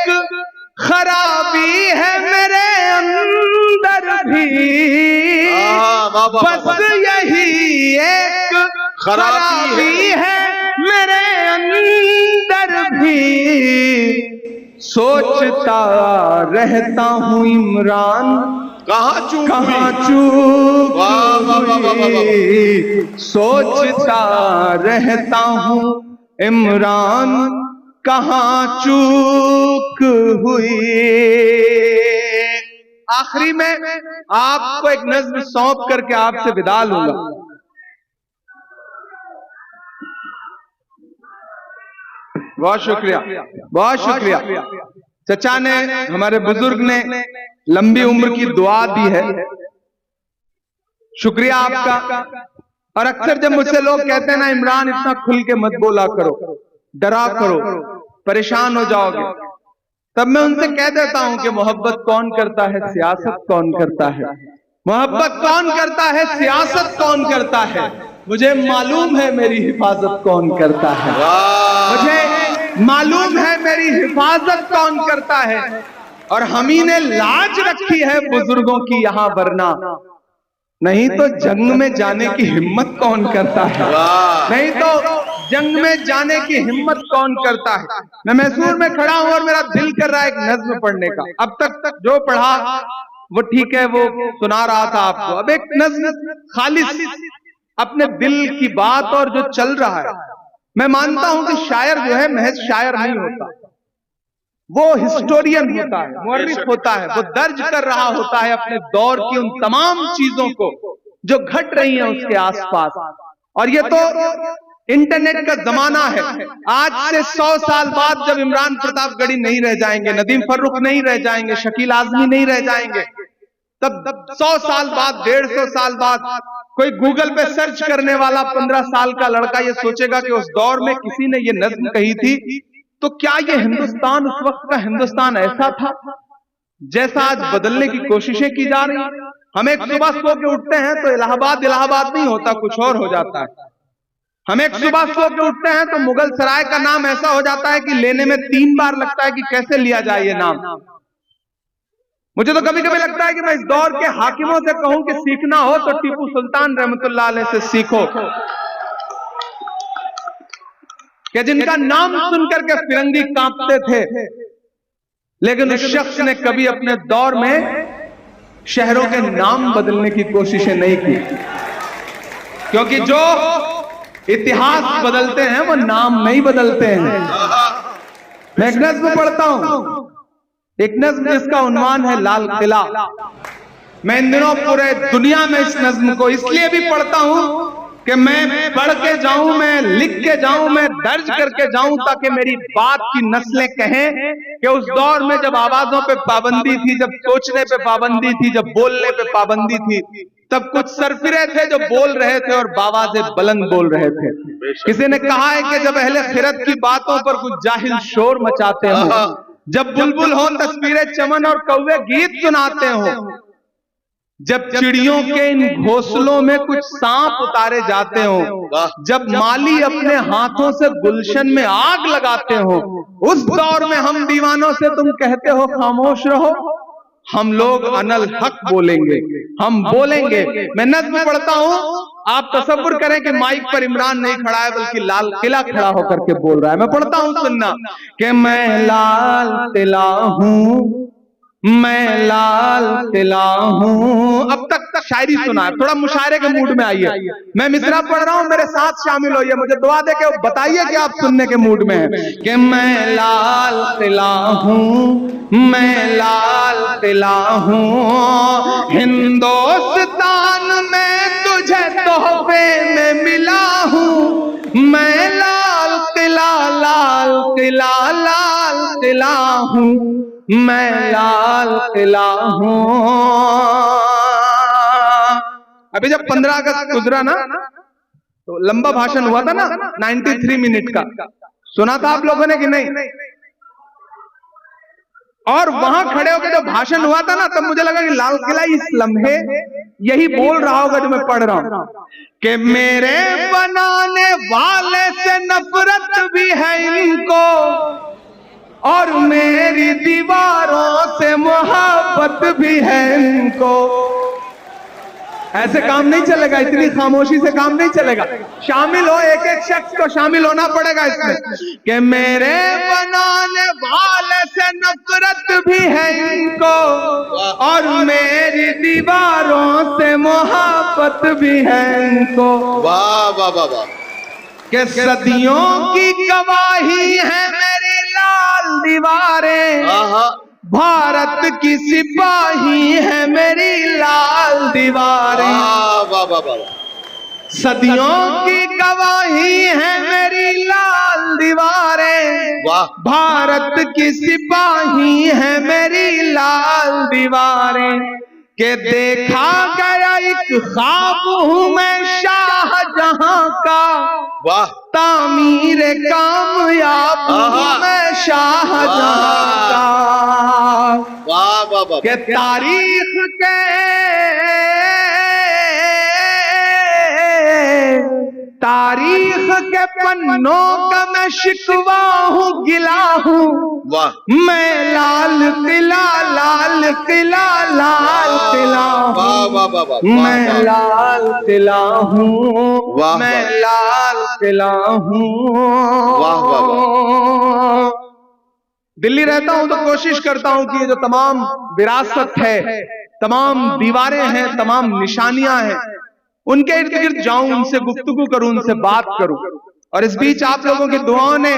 खराबी है मेरे अंदर भी। बस यही एक खराबी है मेरे अंदर भी। सोचता रहता हूँ इमरान, कहां चूक हुई। सोचता रहता हूँ इमरान, कहां चूक हुई। आखिरी में आपको एक नज्म सौंप करके आपसे विदा लूंगा। बहुत शुक्रिया, बहुत शुक्रिया। चचा ने, हमारे बुजुर्ग ने लंबी उम्र की दुआ दी है, शुक्रिया आपका। और अक्सर जब मुझसे लोग कहते हैं ना इमरान इतना खुल के मत बोला करो, डरा करो, परेशान हो जाओगे, तब मैं उनसे कह देता हूं कि मोहब्बत कौन करता है, सियासत कौन करता है। मोहब्बत कौन करता है, सियासत कौन करता है, मुझे मालूम है मेरी हिफाजत कौन करता है। मुझे मालूम है मेरी हिफाजत कौन करता है। और हम ही ने लाज रखी है बुजुर्गों की यहां, वरना नहीं तो जंग में जाने की हिम्मत कौन करता है, नहीं तो जंग में जाने की हिम्मत कौन करता है। मैं मैसूर में खड़ा हूं और मेरा दिल कर रहा है एक नज्म पढ़ने का। अब तक जो पढ़ा वो ठीक है, वो सुना रहा था आपको। अब एक नज्म खालिस अपने दिल की बात और जो चल रहा है। मैं मानता हूं कि शायर जो है महज शायर नहीं होता, वो हिस्टोरियन होता है, मुअर्रिख होता है। वो दर्ज कर रहा होता है अपने दौर की उन तमाम चीजों को जो घट रही हैं उसके आसपास। और ये तो इंटरनेट का जमाना है। आज से 100 साल बाद जब इमरान प्रतापगढ़ी नहीं रह जाएंगे, नदीम फर्रुख नहीं रह जाएंगे, शकील आजमी नहीं रह जाएंगे, तब 100 साल बाद, 150 साल बाद कोई गूगल पे सर्च करने वाला 15 साल का लड़का ये सोचेगा कि उस दौर में किसी ने ये नज्म कही थी, तो क्या ये हिंदुस्तान, उस वक्त का हिंदुस्तान ऐसा था जैसा आज बदलने की कोशिशें की जा रही। हम एक सुबह सो के उठते हैं तो इलाहाबाद इलाहाबाद नहीं होता, कुछ और हो जाता है। हम एक सुबह सो के उठते हैं तो मुगल सराय का नाम ऐसा हो जाता है कि लेने में 3 बार लगता है कि कैसे लिया जाए ये नाम। मुझे तो कभी कभी लगता है कि मैं इस दौर के हाकिमों से कहूं कि सीखना हो तो टीपू सुल्तान रहमतुल्लाह अलैह से सीखो, कि जिनका नाम सुनकर के फिरंगी कांपते थे, लेकिन उस शख्स ने कभी अपने दौर में शहरों के नाम बदलने की कोशिशें नहीं की। क्योंकि जो इतिहास बदलते हैं वो नाम नहीं बदलते हैं। मैं एक नज्म पढ़ता हूं, एक नज्म जिसका उन्वान है लाल किला। मैं इन दिनों पूरे दुनिया में इस नज्म को इसलिए भी पढ़ता हूं कि मैं पढ़ के जाऊं, मैं लिख के जाऊं, मैं दर्ज करके जाऊं, ताकि मेरी बात की नस्लें कहें कि उस दौर में जब आवाजों पे पाबंदी थी, जब सोचने पे पाबंदी थी, जब बोलने पे पाबंदी थी, तब कुछ सरफिरे थे जो बोल रहे थे और बावाज़े बुलंद बोल रहे थे। किसी ने कहा है कि जब अहले खिरत की बातों पर कुछ जाहिल शोर मचाते हो, जब बुलबुल हो तस्वीरें चमन और कौवे गीत सुनाते हो, जब चिड़ियों के इन घोंसलों में कुछ सांप उतारे जाते हो, जब माली अपने हाथों से गुलशन में आग लगाते हो, उस दौर में हम दीवानों से तुम कहते हो खामोश रहो। हम लोग अनल हक बोलेंगे, हम बोलेंगे। मैं नज्म पढ़ता हूं, आप तसव्वुर करें कि माइक पर इमरान नहीं खड़ा है बल्कि लाल किला खड़ा होकर के बोल रहा है। मैं पढ़ता हूं, सुनना कि मैं लाल किला हूं, मैं लाल किला हूं। अब तक शायरी सुना है, थोड़ा मुशायरे के मूड में आइए। मैं मिसरा पढ़ रहा हूं, मेरे साथ शामिल होइए, मुझे दुआ दे के बताइए कि आप सुनने के मूड में हैं। कि मैं लाल किला हूं, मैं लाल किला हूं, हिंदुस्तान में तुझे तोहफे में मिला हूं। मैं लाल किला, लाल किला, लाल किला हूं, मैं लाल किला हूं। अभी जब 15 अगस्त गुजरा ना, तो लंबा भाषण हुआ था ना 93 मिनट का, सुना था आप लोगों ने कि नहीं? और वहां खड़े होकर जब भाषण हुआ था ना, तब मुझे लगा कि लाल किला इस लम्हे यही बोल रहा होगा जो मैं पढ़ रहा हूं कि मेरे बनाने वाले से नफरत भी है इनको और मेरी दीवारों से मोहब्बत भी है इनको। ऐसे काम नहीं चलेगा, इतनी खामोशी से काम नहीं चलेगा। शामिल हो, एक एक शख्स को शामिल होना पड़ेगा इसमें कि मेरे बनाने वाले से नफरत भी है इनको और मेरी दीवारों से मोहब्बत भी है इनको। वाह वाह वाह वाह। कि सदियों की गवाही है मेरी लाल दीवारें, भारत की सिपाही है मेरी लाल दीवारें। वाह वाह वाह। सदियों की गवाही है मेरी लाल दीवारें, वाह भारत की सिपाही है मेरी लाल दीवारें, के देखा गया एक ख्वाब हूं मैं शाहजहां का, वाह तामीर कामयाब हूं मैं शाहजहां का, वाह वाह वाह के तारीख के पन्नों का मैं शिकवा हूं गिला हूं, वाह मैं लाल किला लाल किला लाल किला वाह वाह वाह वाह मैं लाल किला हूँ वाह, मैं वाह। लाल किला हूँ। वाह, वाह, दिल्ली रहता हूँ तो कोशिश करता हूँ कि ये जो तमाम विरासत है, तमाम दीवारें हैं, तमाम निशानियां हैं, उनके इर्द गिर्द जाऊं, उनसे गुफ्तगू करूं, उनसे बात करूं। और इस बीच आप लोगों की दुआओं ने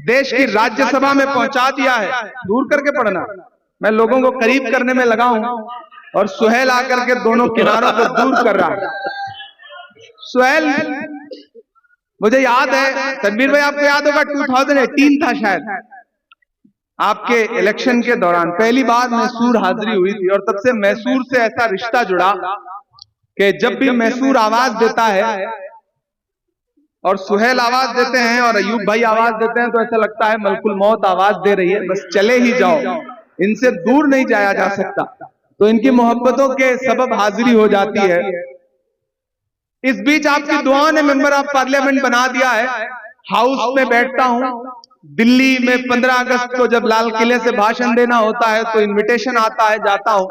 देश की राज्यसभा में पहुंचा दिया है। दूर करके पढ़ना, मैं लोगों को करीब करने में लगा हूं और सुहेल आकर के दोनों किनारों को दूर कर रहा है। सुहेल, मुझे याद है, तनवीर भाई आपको याद होगा 2018 था शायद, आपके इलेक्शन के दौरान पहली बार मैसूर हाजिरी हुई थी, और तब से मैसूर से ऐसा रिश्ता जुड़ा कि जब भी मैसूर आवाज देता है और सुहेल आवाज देते हैं और अयूब भाई आवाज देते हैं, तो ऐसा लगता है मलकुल मौत आवाज दे रही है, बस चले ही जाओ, इनसे दूर नहीं जाया जा सकता। तो इनकी मोहब्बतों के सबब हाजिरी हो जाती है। इस बीच आपकी दुआओं ने मेंबर ऑफ पार्लियामेंट बना दिया है। हाउस में बैठता हूं, दिल्ली में 15 अगस्त को जब लाल किले से भाषण देना होता है तो इनविटेशन आता है, जाता हूं,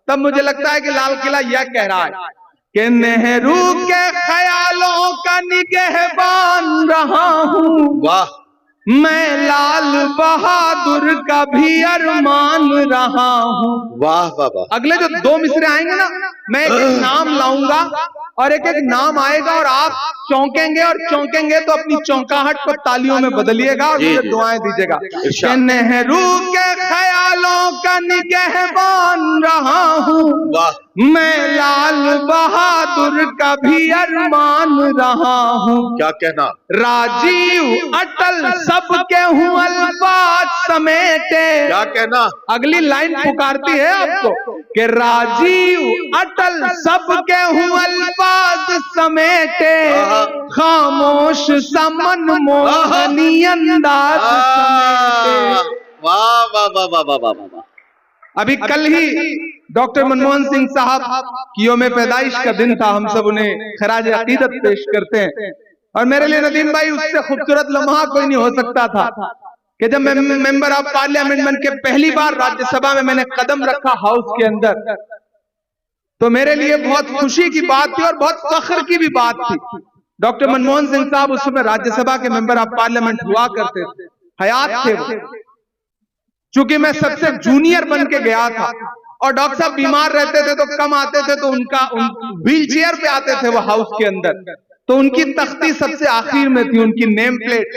तब मुझे लगता है कि लाल किला यह कह रहा है कि नेहरू के ख्यालों का निगहबान रहा हूं, वाह मैं लाल बहादुर का भी अरमान रहा हूं। वाह वाह वाह अगले जो 2 मिसरे आएंगे ना, मैं एक एक नाम लाऊंगा और एक एक नाम आएगा और आप चौंकेंगे, और चौंकेंगे तो अपनी चौंकाहट को तालियों में बदलिएगा और मुझे दुआएं दीजिएगा। कि नेहरू के ख्यालों का निगहबान रहा हूं, वाह मैं लाल बहादुर का भी अरमान रहा हूं। क्या कहना, राजीव अटल सबके हूँ अल्फाज समेटे। क्या कहना, अगली लाइन पुकारती है आपको कि राजीव अटल सबके हूँ अल्फाज समेटे, खामोश समन मोहनी अंदाज समेटे। वाह वाह वाह वाह वाह वाह वाह। अभी कल ही डॉक्टर मनमोहन सिंह साहब की यौम पैदाइश का दिन था, हम सब उन्हें खराज अकीदत पेश करते हैं। और मेरे लिए नदीम भाई उससे खूबसूरत लम्हा कोई नहीं हो सकता था कि जब मैं मेंबर ऑफ पार्लियामेंट बन के पहली बार राज्यसभा में मैंने कदम रखा हाउस के अंदर, तो मेरे लिए बहुत खुशी की बात थी और बहुत फख्र की भी बात थी। डॉक्टर मनमोहन सिंह साहब उस समय राज्यसभा के मेंबर ऑफ पार्लियामेंट हुआ करते थे, हयात थे वो। चूंकि मैं सबसे जूनियर बन के गया था और डॉक्टर साहब बीमार रहते थे तो कम आते थे, तो व्हील चेयर पे आते थे वो हाउस के अंदर, तो उनकी तख्ती सबसे आखिर में थी, उनकी नेम प्लेट।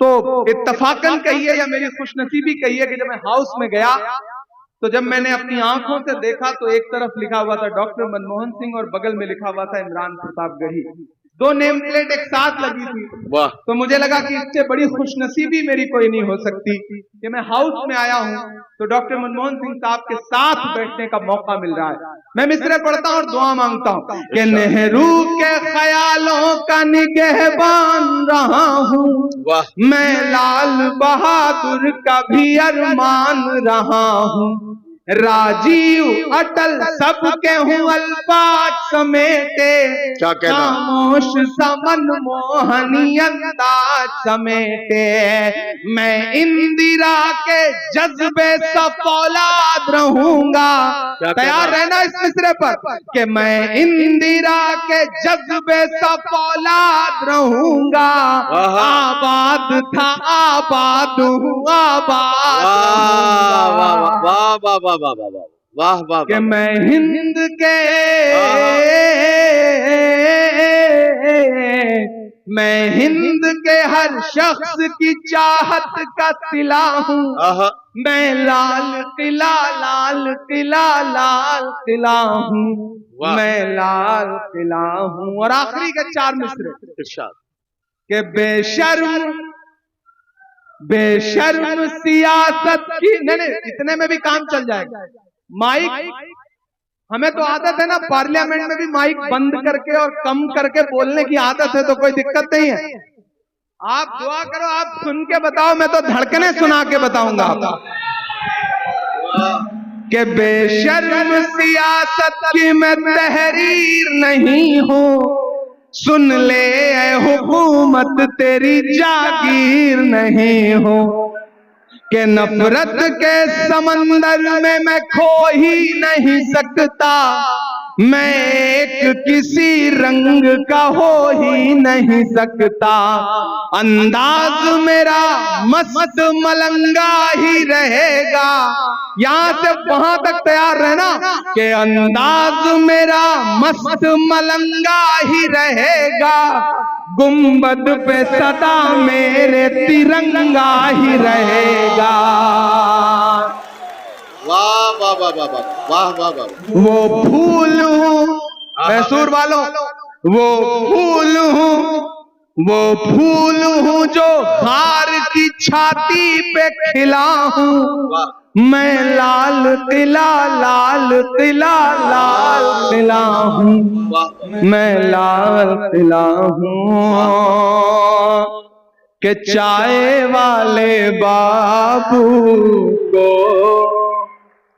तो इत्तफाकन कहिए या मेरी खुशनसीबी कहिए कि जब मैं हाउस में गया तो जब मैंने अपनी आंखों से देखा तो एक तरफ लिखा हुआ था डॉक्टर मनमोहन सिंह और बगल में लिखा हुआ था इमरान प्रतापगढ़ी, 2 नेम प्लेट एक साथ लगी थी। वाह तो मुझे लगा कि इससे बड़ी खुशनसीबी मेरी कोई नहीं हो सकती कि मैं हाउस में आया हूं तो डॉक्टर मनमोहन सिंह साहब के साथ बैठने का मौका मिल रहा है। मैं मिसरे पढ़ता हूं और दुआ मांगता हूं कि नेहरू के ख्यालों का निगहबान रहा हूं, वाह मैं लाल बहादुर का भी अरमान रहा हूं, राजीव अटल सबके हूँ अल्फाज समेटे, क्या कहना, खामोश समन मोहनी अंदाज समेटे, मैं इंदिरा के जज्बे सा फौलाद रहूंगा। तैयार रहना इस मिसरे पर कि मैं इंदिरा के जज्बे सा फौलाद रहूंगा, आबाद था आबाद हूँ आबाद वाह वाह वाह वाह वाह वाह वाह वाह कि मैं हिंद के मैं हिंद के हर शख्स की चाहत का तिला हूँ। आहा, मैं लाल किला लाल किला लाल किला हूँ। वाह। मैं लाल किला हूँ। और आखिरी के 4 मिसरे इरशाद। के बेशर्म बेशर्म सियासत की, नहीं इतने में भी काम चल जाएगा। माइक, हमें तो आदत है ना पार्लियामेंट में भी माइक बंद करके और कम करके बोलने की आदत है, तो कोई दिक्कत नहीं है। आप दुआ करो, आप सुन के बताओ, मैं तो धड़कने सुना के बताऊंगा आपको कि बेशर्म सियासत की मैं तहरीर नहीं हूँ। सुन ले ऐ हुकूमत तेरी जागीर नहीं हूँ। कि नफरत के समंदर में मैं खो ही नहीं सकता। मैं एक किसी रंग का हो ही नहीं सकता। अंदाज मेरा मस्त मलंगा ही रहेगा। यहां से वहां तक तैयार रहना कि अंदाज मेरा मस्त मलंगा ही रहेगा। गुंबद पे सदा मेरे तिरंगा ही रहेगा। वाह वाह वाह वाह वाह वाह वाह वाह। वो फूल हूँ मैसूर वालों, वो फूल हूँ, वो फूल हूँ जो हार की छाती पे खिला हूँ। मैं लाल किला लाल किला लाल किला हूँ। मैं लाल किला हूँ। कि चाय वाले बाबू को,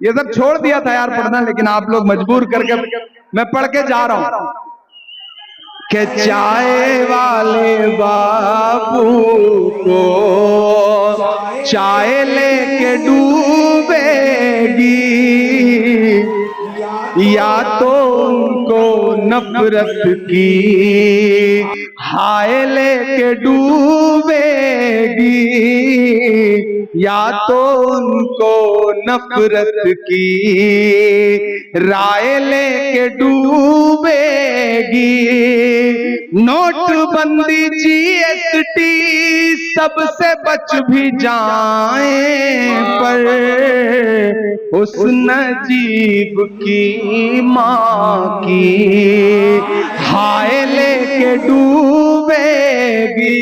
ये सब छोड़ दिया था यार पढ़ना, लेकिन आप लोग मजबूर करके मैं पढ़ के जा रहा हूं। कि चाय वाले बाबू को चाय लेके डूबेगी, या तो उनको नफरत की हाय लेके डूबेगी, या तो उनको नफरत की राय लेके डूबेगी। नोटबंदी जीएसटी सबसे बच भी जाए, पर उस नजीब की माँ की हाय लेके डूबेगी।